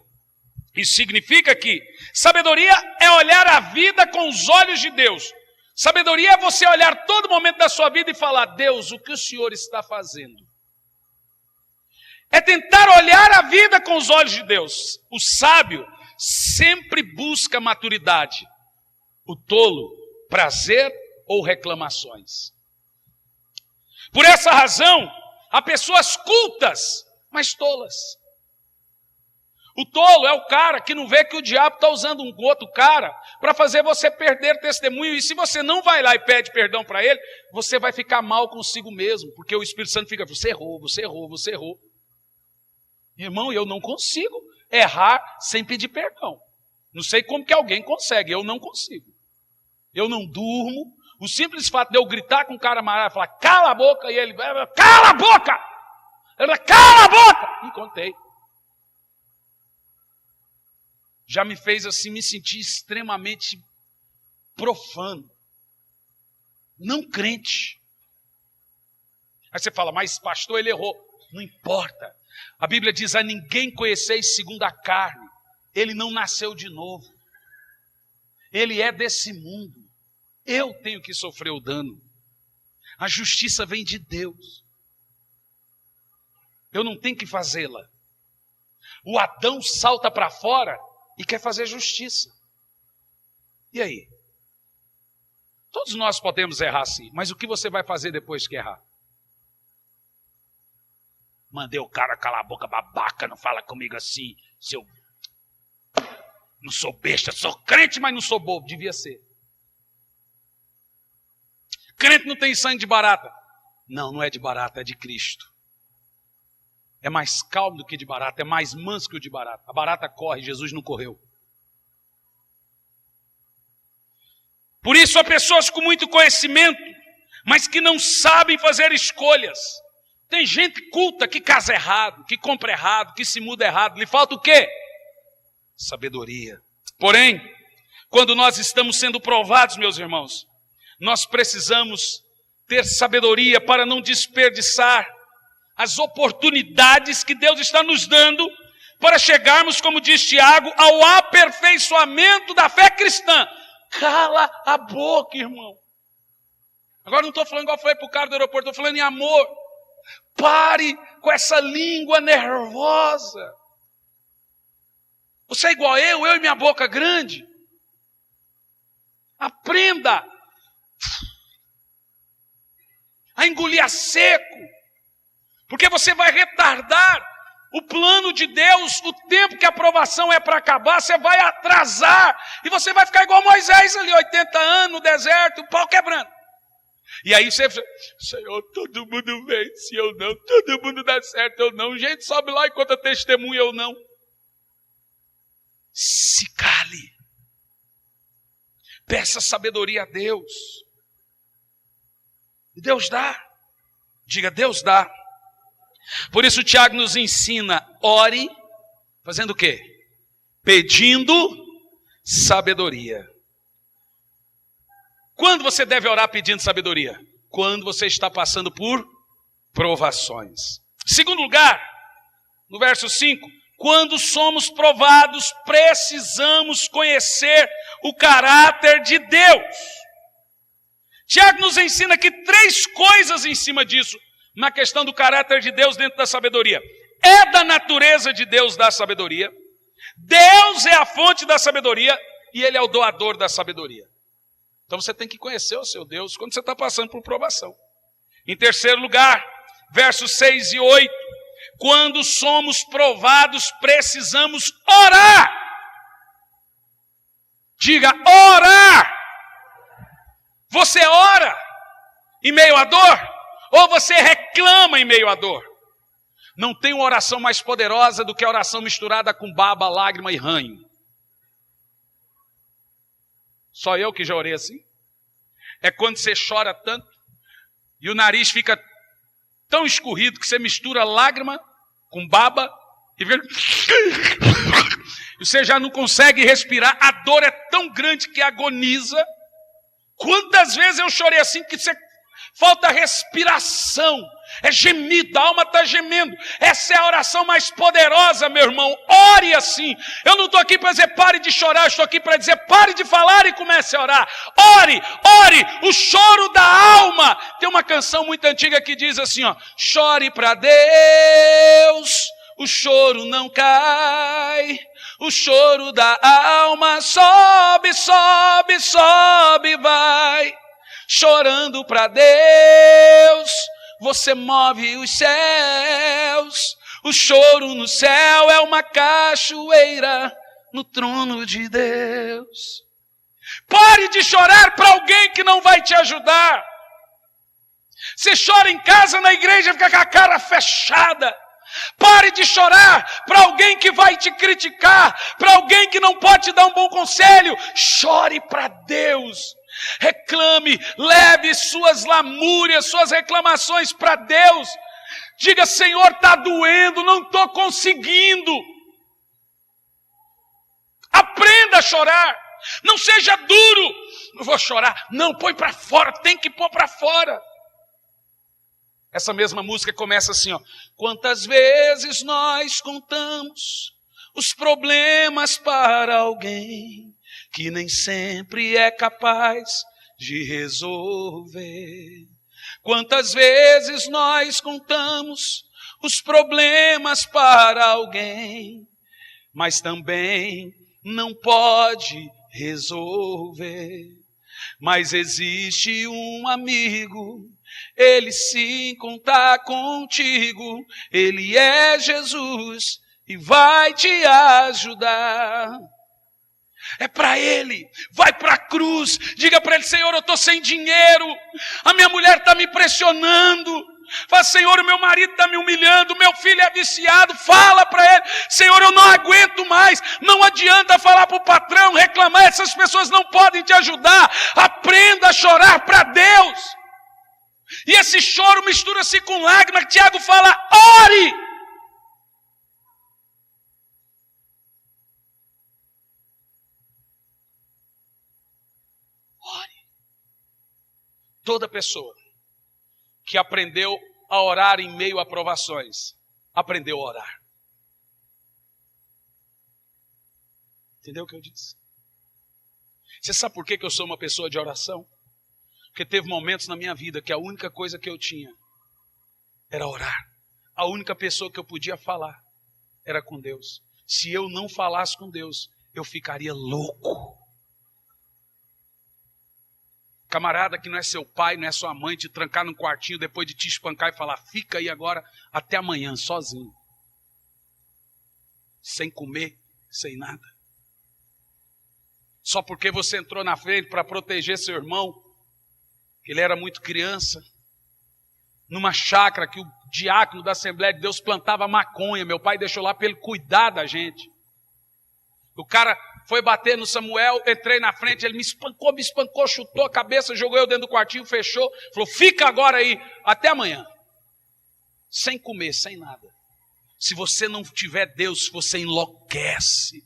Isso significa que sabedoria é olhar a vida com os olhos de Deus. Sabedoria é você olhar todo momento da sua vida e falar: Deus, o que o Senhor está fazendo? É tentar olhar a vida com os olhos de Deus. O sábio sempre busca maturidade. O tolo, prazer ou reclamações. Por essa razão, há pessoas cultas, mas tolas. O tolo é o cara que não vê que o diabo está usando um outro cara para fazer você perder testemunho. E se você não vai lá e pede perdão para ele, você vai ficar mal consigo mesmo. Porque o Espírito Santo fica: você errou, você errou, você errou. Irmão, eu não consigo errar sem pedir perdão. Não sei como que alguém consegue, eu não consigo. Eu não durmo. O simples fato de eu gritar com o cara amarelo e falar: cala a boca, e ele: cala a boca! Ele: cala a boca! E contei. Já me fez assim me sentir extremamente profano. Não crente. Aí você fala: mas pastor, ele errou. Não importa. A Bíblia diz: a ninguém conheceis segundo a carne. Ele não nasceu de novo. Ele é desse mundo. Eu tenho que sofrer o dano. A justiça vem de Deus. Eu não tenho que fazê-la. O Adão salta para fora e quer fazer justiça. E aí? Todos nós podemos errar sim, mas o que você vai fazer depois que errar? Mandei o cara calar a boca, babaca, não fala comigo assim, seu... Não sou besta, sou crente, mas não sou bobo. Devia ser. Crente não tem sangue de barata. Não, não é de barata, é de Cristo. É mais calmo do que de barata, é mais manso que o de barata. A barata corre, Jesus não correu. Por isso há pessoas com muito conhecimento, mas que não sabem fazer escolhas. Tem gente culta que casa errado, que compra errado, que se muda errado. Lhe falta o quê? Sabedoria. Porém, quando nós estamos sendo provados, meus irmãos, nós precisamos ter sabedoria para não desperdiçar as oportunidades que Deus está nos dando para chegarmos, como diz Tiago, ao aperfeiçoamento da fé cristã. Cala a boca, irmão. Agora não estou falando igual eu falei para o cara do aeroporto, estou falando em amor. Pare com essa língua nervosa. Você é igual eu e minha boca grande. Aprenda a engolir a seco, porque você vai retardar o plano de Deus. O tempo que a aprovação é para acabar, você vai atrasar, e você vai ficar igual Moisés ali, 80 anos no deserto, o pau quebrando. E aí você, Senhor, todo mundo vence, eu não, todo mundo dá certo, eu não, gente sobe lá e conta testemunho, eu não. Se cale. Peça sabedoria a Deus. E Deus dá. Diga: Deus dá. Por isso Tiago nos ensina: ore, fazendo o quê? Pedindo sabedoria. Quando você deve orar pedindo sabedoria? Quando você está passando por provações. Segundo lugar, no verso 5, quando somos provados, precisamos conhecer o caráter de Deus. Tiago nos ensina aqui 3 coisas em cima disso, na questão do caráter de Deus dentro da sabedoria. É da natureza de Deus dar sabedoria. Deus é a fonte da sabedoria e Ele é o doador da sabedoria. Então você tem que conhecer o seu Deus quando você está passando por provação. Em terceiro lugar, versos 6 e 8. Quando somos provados, precisamos orar. Diga: orar. Você ora em meio à dor? Ou você reclama em meio à dor? Não tem uma oração mais poderosa do que a oração misturada com baba, lágrima e ranho. Só eu que já orei assim. É quando você chora tanto e o nariz fica tão escorrido que você mistura lágrima com baba você já não consegue respirar, a dor é tão grande que agoniza. Quantas vezes eu chorei assim que falta respiração, é gemido, a alma está gemendo. Essa é a oração mais poderosa, meu irmão. Ore assim. Eu não estou aqui para dizer pare de chorar, eu estou aqui para dizer pare de falar e comece a orar. Ore, ore, o choro da alma. Tem uma canção muito antiga que diz assim, ó: chore para Deus, o choro não cai. O choro da alma sobe, sobe, sobe, vai. Chorando para Deus, você move os céus. O choro no céu é uma cachoeira no trono de Deus. Pare de chorar para alguém que não vai te ajudar. Você chora em casa, na igreja, fica com a cara fechada. Pare de chorar para alguém que vai te criticar, para alguém que não pode te dar um bom conselho. Chore para Deus. Reclame, leve suas lamúrias, suas reclamações para Deus. Diga: Senhor, está doendo, não estou conseguindo. Aprenda a chorar. Não seja duro. Não vou chorar. Não, põe para fora, tem que pôr para fora. Essa mesma música começa assim, ó: quantas vezes nós contamos os problemas para alguém que nem sempre é capaz de resolver. Quantas vezes nós contamos os problemas para alguém, mas também não pode resolver. Mas existe um amigo, ele sim conta contigo, ele é Jesus e vai te ajudar. É para ele, vai para a cruz, diga para ele: Senhor, eu estou sem dinheiro, a minha mulher está me pressionando. Fala: Senhor, o meu marido está me humilhando, meu filho é viciado. Fala para ele: Senhor, eu não aguento mais. Não adianta falar para o patrão, reclamar, essas pessoas não podem te ajudar. Aprenda a chorar para Deus. E esse choro mistura-se com lágrima. Tiago fala: ore. Ore. Toda pessoa que aprendeu a orar em meio a provações, aprendeu a orar. Entendeu o que eu disse? Você sabe por que eu sou uma pessoa de oração? Porque teve momentos na minha vida que a única coisa que eu tinha era orar. A única pessoa que eu podia falar era com Deus. Se eu não falasse com Deus, eu ficaria louco. Camarada que não é seu pai, não é sua mãe, te trancar num quartinho depois de te espancar e falar: fica aí agora até amanhã, sozinho. Sem comer, sem nada. Só porque você entrou na frente para proteger seu irmão, que ele era muito criança, numa chácara que o diácono da Assembleia de Deus plantava maconha. Meu pai deixou lá para ele cuidar da gente. O cara foi bater no Samuel, entrei na frente, ele me espancou, chutou a cabeça, jogou eu dentro do quartinho, fechou, falou: fica agora aí, até amanhã. Sem comer, sem nada. Se você não tiver Deus, você enlouquece.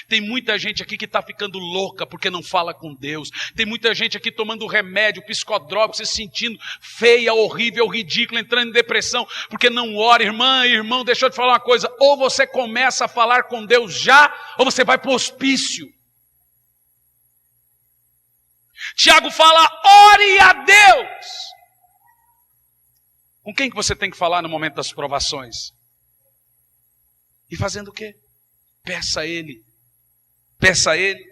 Tem muita gente aqui que está ficando louca porque não fala com Deus. Tem muita gente aqui tomando remédio, psicodrópico, se sentindo feia, horrível, ridícula, entrando em depressão porque não ora. Irmã, irmão, deixa eu te falar uma coisa: ou você começa a falar com Deus já, ou você vai para o hospício. Tiago fala: ore a Deus. Com quem que você tem que falar no momento das provações? E fazendo o quê? Peça a Ele. Peça a Ele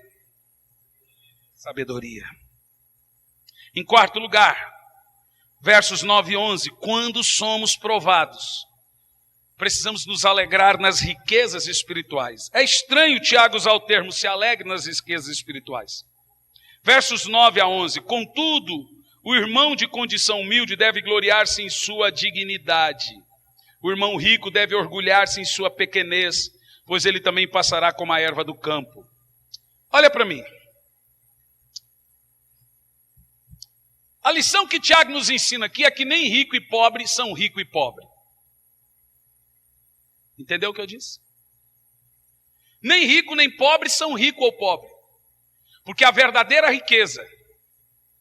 sabedoria. Em quarto lugar, versos 9 e 11. Quando somos provados, precisamos nos alegrar nas riquezas espirituais. É estranho Tiago usar o termo se alegre nas riquezas espirituais. Versos 9 a 11. Contudo, o irmão de condição humilde deve gloriar-se em sua dignidade. O irmão rico deve orgulhar-se em sua pequenez, pois ele também passará como a erva do campo. Olha para mim. A lição que Tiago nos ensina aqui é que nem rico e pobre são rico e pobre. Entendeu o que eu disse? Nem rico nem pobre são rico ou pobre. Porque a verdadeira riqueza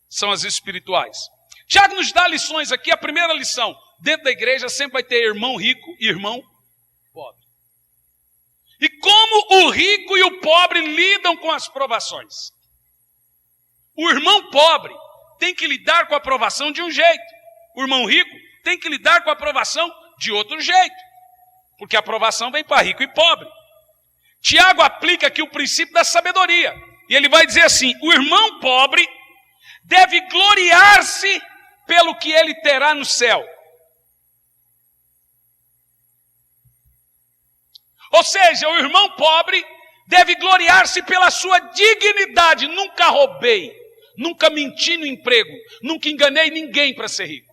são as espirituais. Tiago nos dá lições aqui. A primeira lição: dentro da igreja sempre vai ter irmão rico e irmão pobre. E como o rico e o pobre lidam com as provações? O irmão pobre tem que lidar com a provação de um jeito. O irmão rico tem que lidar com a provação de outro jeito. Porque a provação vem para rico e pobre. Tiago aplica aqui o princípio da sabedoria. E ele vai dizer assim: o irmão pobre deve gloriar-se pelo que ele terá no céu. Ou seja, o irmão pobre deve gloriar-se pela sua dignidade. Nunca roubei, nunca menti no emprego, nunca enganei ninguém para ser rico.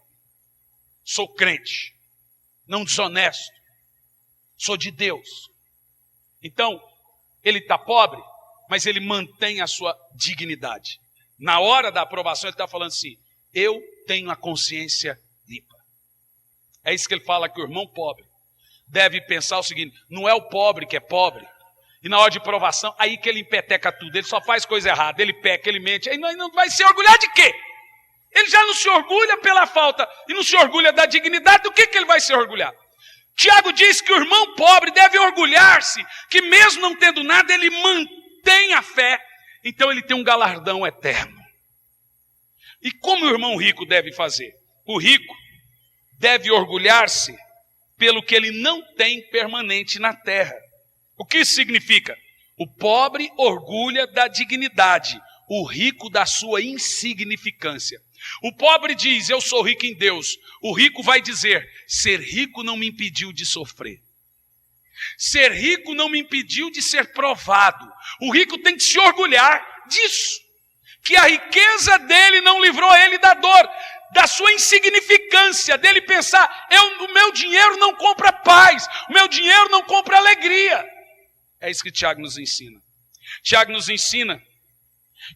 Sou crente, não desonesto, sou de Deus. Então, ele está pobre, mas ele mantém a sua dignidade. Na hora da aprovação, ele está falando assim: eu tenho a consciência limpa. É isso que ele fala, que o irmão pobre deve pensar o seguinte: não é o pobre que é pobre, e na hora de provação, aí que ele empeteca tudo, ele só faz coisa errada, ele peca, ele mente, aí não vai se orgulhar de quê? Ele já não se orgulha pela falta, e não se orgulha da dignidade, do que ele vai se orgulhar? Tiago diz que o irmão pobre deve orgulhar-se, que mesmo não tendo nada, ele mantém a fé, então ele tem um galardão eterno. E como o irmão rico deve fazer? O rico deve orgulhar-se pelo que ele não tem permanente na terra. O que isso significa? O pobre orgulha da dignidade, o rico da sua insignificância. O pobre diz: eu sou rico em Deus. O rico vai dizer: ser rico não me impediu de sofrer. Ser rico não me impediu de ser provado. O rico tem que se orgulhar disso, que a riqueza dele não livrou ele da dor, da sua insignificância, dele pensar: o meu dinheiro não compra paz, o meu dinheiro não compra alegria. É isso que Tiago nos ensina. Tiago nos ensina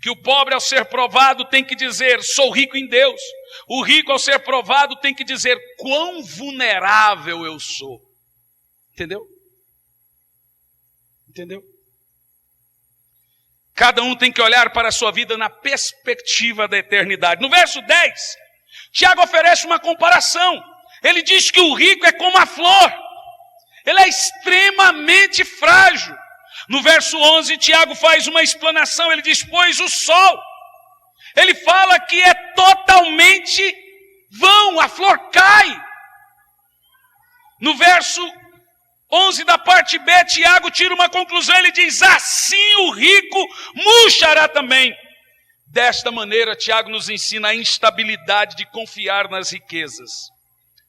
que o pobre, ao ser provado, tem que dizer: sou rico em Deus. O rico, ao ser provado, tem que dizer: quão vulnerável eu sou. Entendeu? Entendeu? Cada um tem que olhar para a sua vida na perspectiva da eternidade. No verso 10, Tiago oferece uma comparação. Ele diz que o rico é como a flor. Ele é extremamente frágil. No verso 11, Tiago faz uma explanação. Ele diz: pois o sol. Ele fala que é totalmente vão, a flor cai. No verso 11 da parte B, Tiago tira uma conclusão. Ele diz: assim o rico murchará também. Desta maneira, Tiago nos ensina a instabilidade de confiar nas riquezas.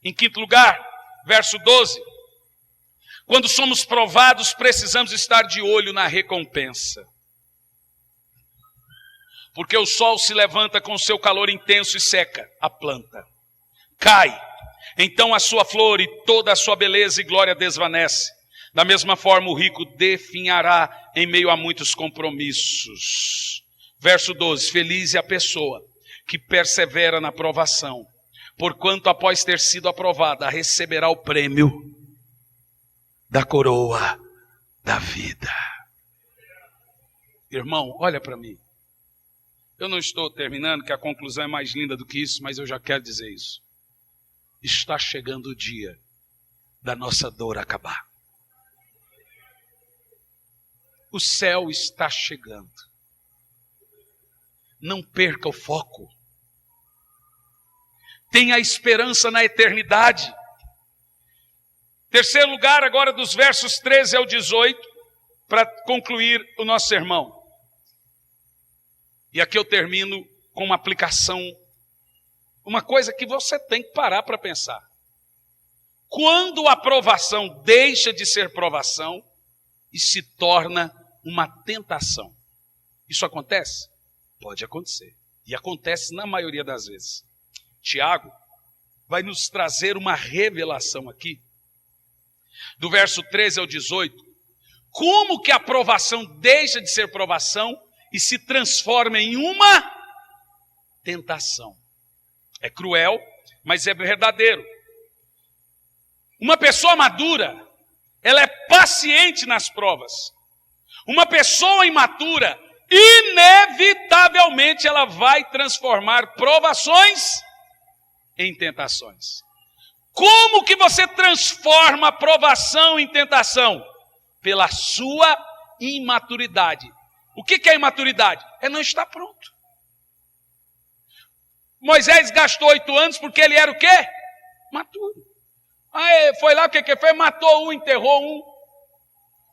Em quinto lugar, verso 12. Quando somos provados, precisamos estar de olho na recompensa. Porque o sol se levanta com seu calor intenso e seca a planta. Cai. Então a sua flor e toda a sua beleza e glória desvanece. Da mesma forma, o rico definhará em meio a muitos compromissos. Verso 12. Feliz é a pessoa que persevera na provação, porquanto após ter sido aprovada, receberá o prêmio da coroa da vida. Irmão, olha para mim. Eu não estou terminando, que a conclusão é mais linda do que isso, mas eu já quero dizer isso. Está chegando o dia da nossa dor acabar. O céu está chegando. Não perca o foco. Tenha esperança na eternidade. Terceiro lugar, agora dos versos 13 ao 18, para concluir o nosso sermão. E aqui eu termino com uma aplicação, uma coisa que você tem que parar para pensar. Quando a provação deixa de ser provação e se torna uma tentação. Isso acontece? Pode acontecer. E acontece na maioria das vezes. Tiago vai nos trazer uma revelação aqui, do verso 13 ao 18, como que a provação deixa de ser provação e se transforma em uma tentação. É cruel, mas é verdadeiro. Uma pessoa madura, ela é paciente nas provas. Uma pessoa imatura, inevitavelmente ela vai transformar provações em tentações. Como que você transforma a provação em tentação? Pela sua imaturidade. O que é imaturidade? É não estar pronto. Moisés gastou 8 anos porque ele era o quê? Maturo. Aí foi lá, o que foi? Matou um, enterrou um.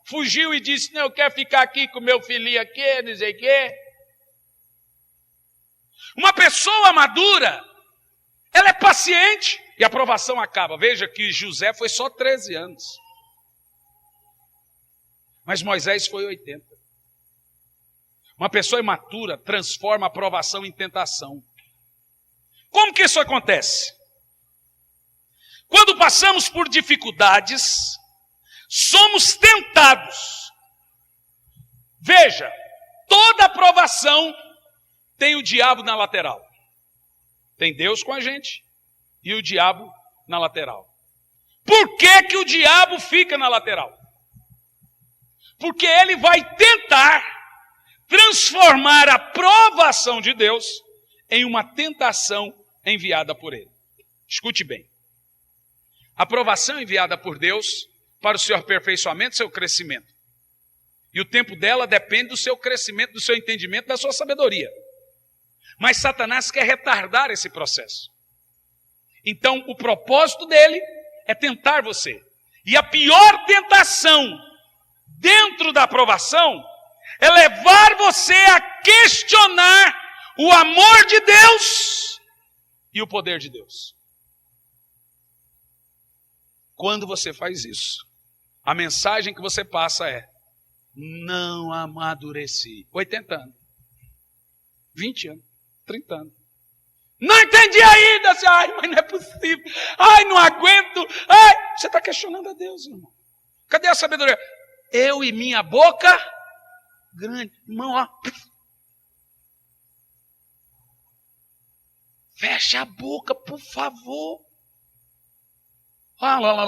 Fugiu e disse, não, eu quero ficar aqui com meu filhinho aqui, não sei o quê. Uma pessoa madura, ela é paciente e a provação acaba. Veja que José foi só 13 anos. Mas Moisés foi 80. Uma pessoa imatura transforma a provação em tentação. Como que isso acontece? Quando passamos por dificuldades, somos tentados. Veja, toda provação tem o diabo na lateral. Tem Deus com a gente e o diabo na lateral. Por que o diabo fica na lateral? Porque ele vai tentar transformar a provação de Deus em uma tentação enviada por ele. Escute bem. A provação enviada por Deus para o seu aperfeiçoamento, seu crescimento. E o tempo dela depende do seu crescimento, do seu entendimento, da sua sabedoria. Mas Satanás quer retardar esse processo. Então, o propósito dele é tentar você. E a pior tentação dentro da aprovação é levar você a questionar o amor de Deus e o poder de Deus. Quando você faz isso, a mensagem que você passa é: não amadureci. 80 anos, 20 anos, 30 anos. Não entendi ainda. Ai, mas não é possível. Ai, não aguento. Ai, você está questionando a Deus, irmão. Cadê a sabedoria? Eu e minha boca grande. Irmão, ó. Fecha a boca, por favor. Ah, lá.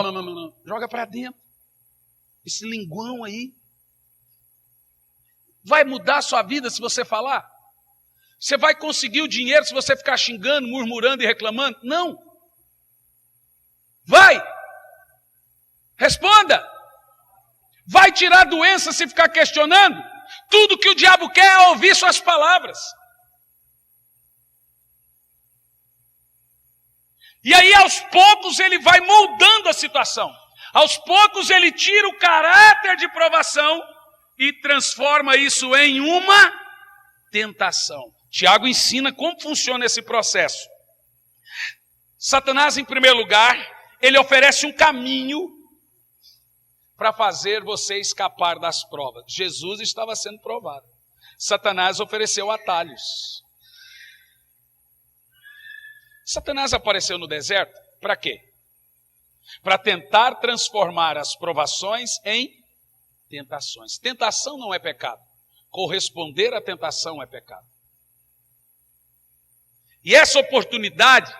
Joga para dentro. Esse linguão aí. Vai mudar a sua vida se você falar? Você vai conseguir o dinheiro se você ficar xingando, murmurando e reclamando? Não. Vai. Responda. Vai tirar a doença se ficar questionando? Tudo que o diabo quer é ouvir suas palavras. E aí, aos poucos, ele vai moldando a situação. Aos poucos, ele tira o caráter de provação e transforma isso em uma tentação. Tiago ensina como funciona esse processo. Satanás, em primeiro lugar, ele oferece um caminho para fazer você escapar das provas. Jesus estava sendo provado. Satanás ofereceu atalhos. Satanás apareceu no deserto para quê? Para tentar transformar as provações em tentações. Tentação não é pecado. Corresponder à tentação é pecado. E essa oportunidade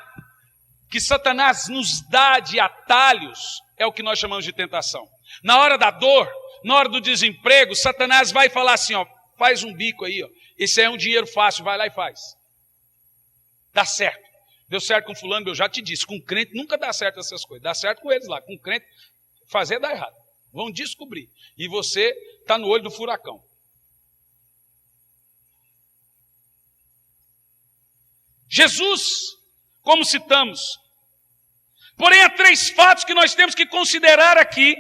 que Satanás nos dá de atalhos é o que nós chamamos de tentação. Na hora da dor, na hora do desemprego, Satanás vai falar assim, ó, faz um bico aí, ó. Esse é um dinheiro fácil, vai lá e faz. Dá certo. Deu certo com fulano, eu já te disse, com crente nunca dá certo essas coisas. Dá certo com eles lá, com crente fazer dá errado. Vão descobrir. E você está no olho do furacão. Jesus, como citamos. Porém, há 3 fatos que nós temos que considerar aqui,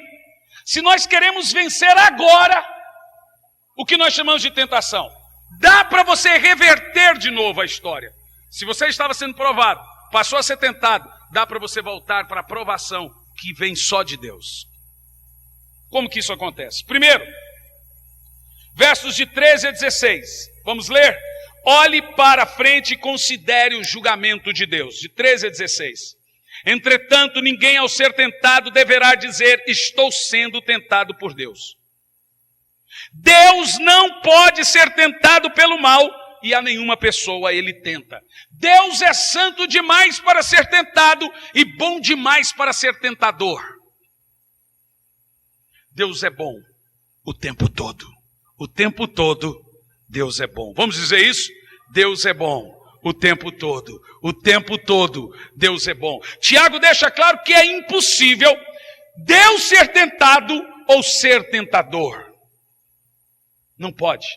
se nós queremos vencer agora o que nós chamamos de tentação. Dá para você reverter de novo a história. Se você estava sendo provado, passou a ser tentado, dá para você voltar para a provação que vem só de Deus. Como que isso acontece? Primeiro, versos de 13 a 16. Vamos ler? Olhe para a frente e considere o julgamento de Deus. De 13 a 16. Entretanto, ninguém ao ser tentado deverá dizer, estou sendo tentado por Deus. Deus não pode ser tentado pelo mal e a nenhuma pessoa ele tenta. Deus é santo demais para ser tentado e bom demais para ser tentador. Deus é bom o tempo todo. o tempo todo, Deus é bom. Vamos dizer isso? Deus é bom o tempo todo. O tempo todo, Deus é bom. Tiago deixa claro que é impossível Deus ser tentado ou ser tentador. Não pode.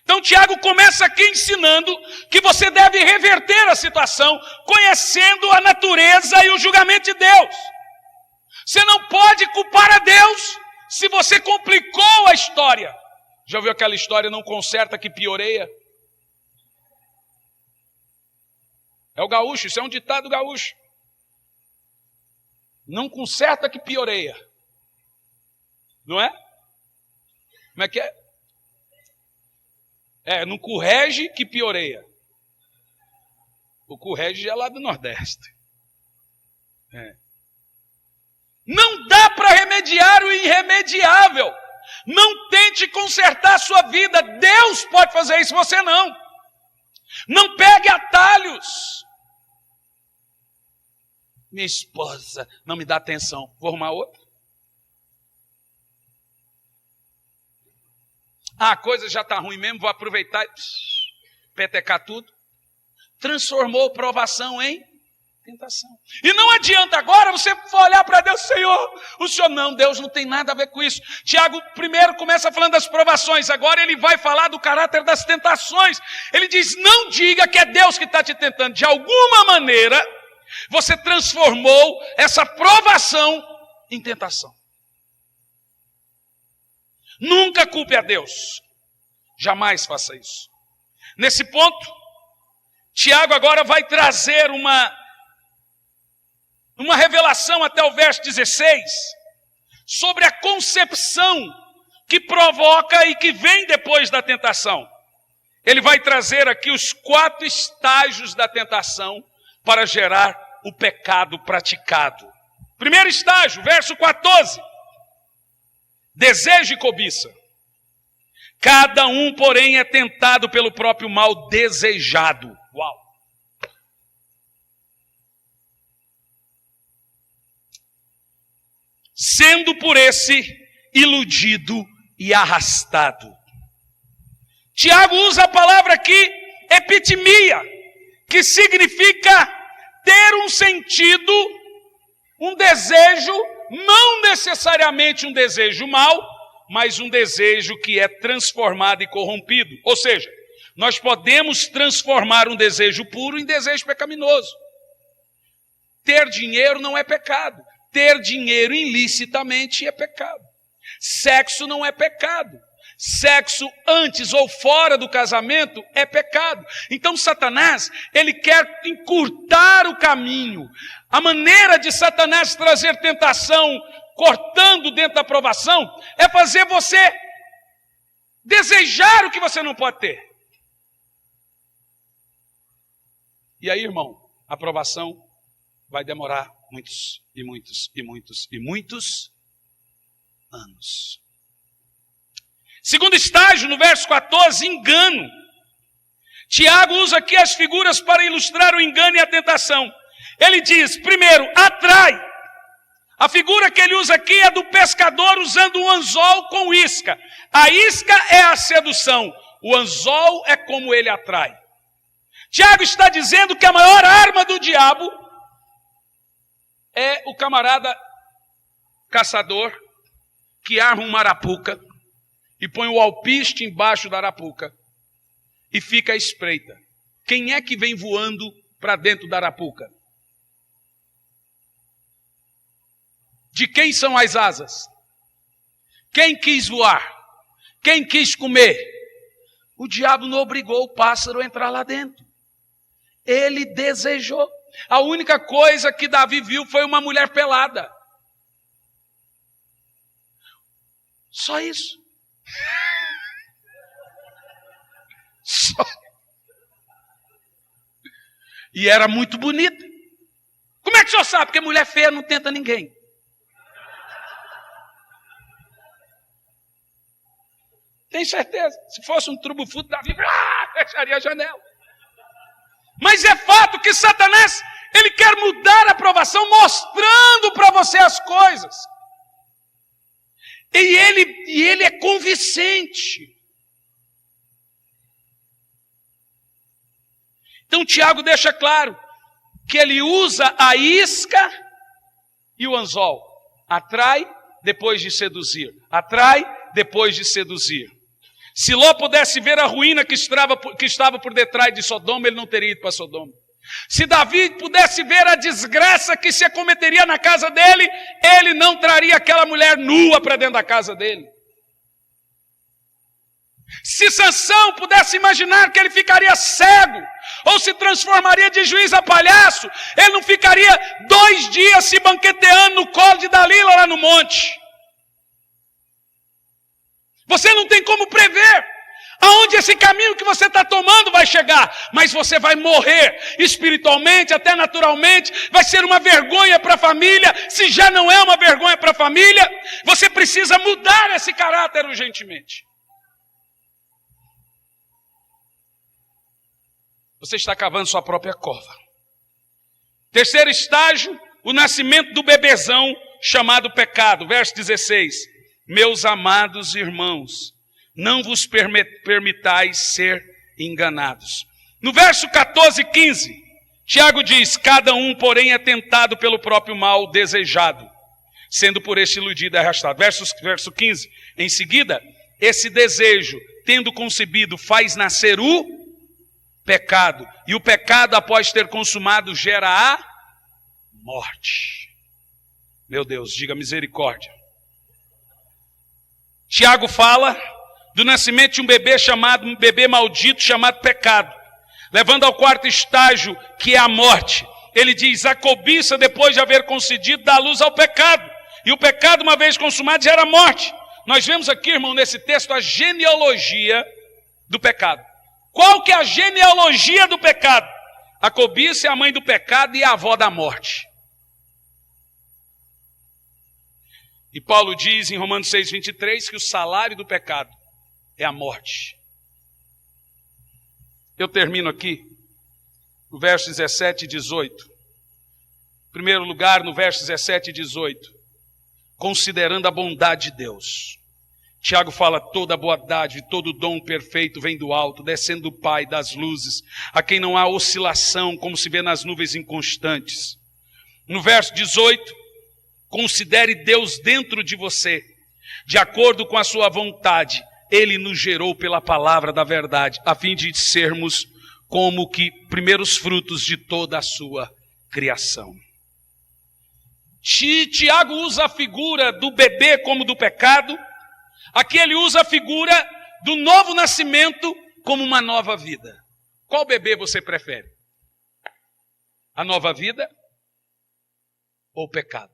Então Tiago começa aqui ensinando que você deve reverter a situação, conhecendo a natureza e o julgamento de Deus. Você não pode culpar a Deus se você complicou a história. Já ouviu aquela história, não conserta que pioreia? É o gaúcho, isso é um ditado gaúcho. Não conserta que pioreia. Não é? Como é que é? Não corrige que pioreia. O corrige é lá do Nordeste. Não dá para remediar o irremediável. Não tente consertar a sua vida. Deus pode fazer isso, você não. Não pegue atalhos. Minha esposa não me dá atenção. Vou arrumar outra. A coisa já está ruim mesmo, vou aproveitar e petecar tudo. Transformou provação em tentação. E não adianta agora você for olhar para Deus, Senhor, o Senhor não, Deus não tem nada a ver com isso. Tiago primeiro começa falando das provações, agora ele vai falar do caráter das tentações. Ele diz, não diga que é Deus que está te tentando. De alguma maneira, você transformou essa provação em tentação. Nunca culpe a Deus. Jamais faça isso. Nesse ponto, Tiago agora vai trazer uma revelação até o verso 16 sobre a concepção que provoca e que vem depois da tentação. Ele vai trazer aqui os 4 estágios da tentação para gerar o pecado praticado. Primeiro estágio, verso 14. Desejo e cobiça. Cada um, porém, é tentado pelo próprio mal desejado. Uau! Sendo por esse iludido e arrastado. Tiago usa a palavra aqui, epitimia, que significa ter um sentido, um desejo, não necessariamente um desejo mau, mas um desejo que é transformado e corrompido. Ou seja, nós podemos transformar um desejo puro em desejo pecaminoso. Ter dinheiro não é pecado. Ter dinheiro ilicitamente é pecado. Sexo não é pecado. Sexo antes ou fora do casamento é pecado. Então Satanás, ele quer encurtar o caminho. A maneira de Satanás trazer tentação, cortando dentro da provação, é fazer você desejar o que você não pode ter. E aí, irmão, a provação vai demorar muitos anos. Segundo estágio, no verso 14, engano. Tiago usa aqui as figuras para ilustrar o engano e a tentação. Ele diz, primeiro, atrai. A figura que ele usa aqui é do pescador usando um anzol com isca. A isca é a sedução. O anzol é como ele atrai. Tiago está dizendo que a maior arma do diabo é o camarada caçador que arma uma arapuca e põe o alpiste embaixo da arapuca e fica à espreita. Quem é que vem voando para dentro da arapuca? De quem são as asas? Quem quis voar? Quem quis comer? O diabo não obrigou o pássaro a entrar lá dentro. Ele desejou. A única coisa que Davi viu foi uma mulher pelada. Só isso. Só. E era muito bonita. Como é que o senhor sabe? Porque mulher feia não tenta ninguém. Tem certeza? Se fosse um trubufuto, Davi fecharia a janela. Mas é fato que Satanás, ele quer mudar a provação, mostrando para você as coisas. E ele é convincente. Então Tiago deixa claro que ele usa a isca e o anzol. Atrai depois de seduzir. Atrai depois de seduzir. Se Ló pudesse ver a ruína que estava por detrás de Sodoma, ele não teria ido para Sodoma. Se Davi pudesse ver a desgraça que se acometeria na casa dele, ele não traria aquela mulher nua para dentro da casa dele. Se Sansão pudesse imaginar que ele ficaria cego, ou se transformaria de juiz a palhaço, ele não ficaria 2 dias se banqueteando no colo de Dalila lá no monte. Você não tem como prever aonde esse caminho que você está tomando vai chegar, mas você vai morrer espiritualmente, até naturalmente, vai ser uma vergonha para a família. Se já não é uma vergonha para a família, você precisa mudar esse caráter urgentemente. Você está cavando sua própria cova. Terceiro estágio, o nascimento do bebezão chamado pecado. Verso 16. Meus amados irmãos, não vos permitais ser enganados. No verso 14 e 15, Tiago diz, cada um, porém, é tentado pelo próprio mal desejado, sendo por este iludido e arrastado. Verso 15, em seguida, esse desejo, tendo concebido, faz nascer o pecado, e o pecado, após ter consumado, gera a morte. Meu Deus, diga misericórdia. Tiago fala do nascimento de um bebê maldito chamado pecado, levando ao quarto estágio, que é a morte. Ele diz, a cobiça, depois de haver concedido, dá luz ao pecado, e o pecado, uma vez consumado, gera morte. Nós vemos aqui, irmão, nesse texto, a genealogia do pecado. Qual que é a genealogia do pecado? A cobiça é a mãe do pecado e a avó da morte. E Paulo diz em Romanos 6:23 que o salário do pecado é a morte. Eu termino aqui no verso 17 e 18. Em primeiro lugar, no verso 17 e 18, considerando a bondade de Deus. Tiago fala, toda boa dádiva, todo dom perfeito vem do alto, descendo do Pai das luzes, a quem não há oscilação, como se vê nas nuvens inconstantes. No verso 18, considere Deus dentro de você, de acordo com a sua vontade. Ele nos gerou pela palavra da verdade, a fim de sermos como que primeiros frutos de toda a sua criação. Tiago usa a figura do bebê como do pecado. Aqui ele usa a figura do novo nascimento como uma nova vida. Qual bebê você prefere? A nova vida ou o pecado?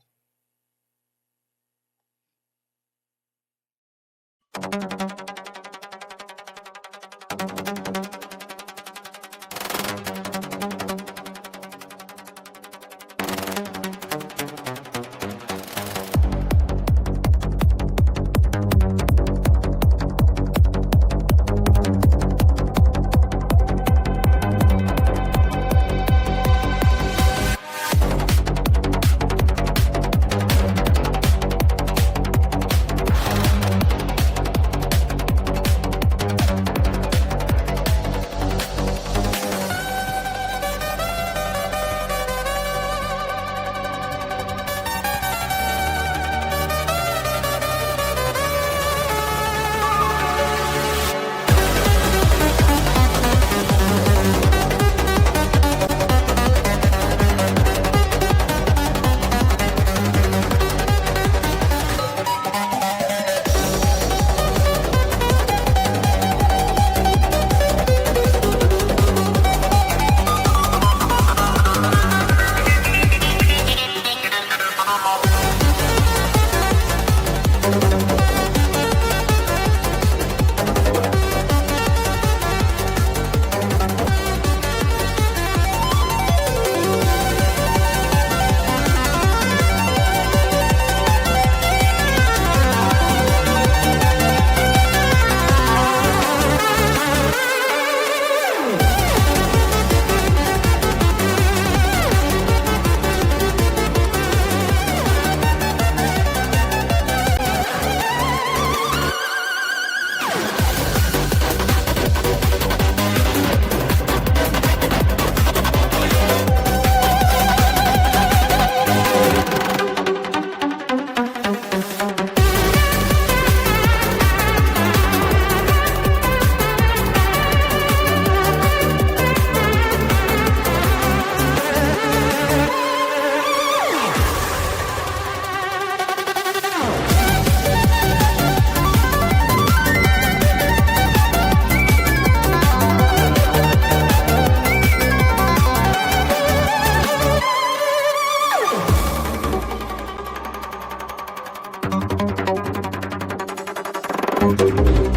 Música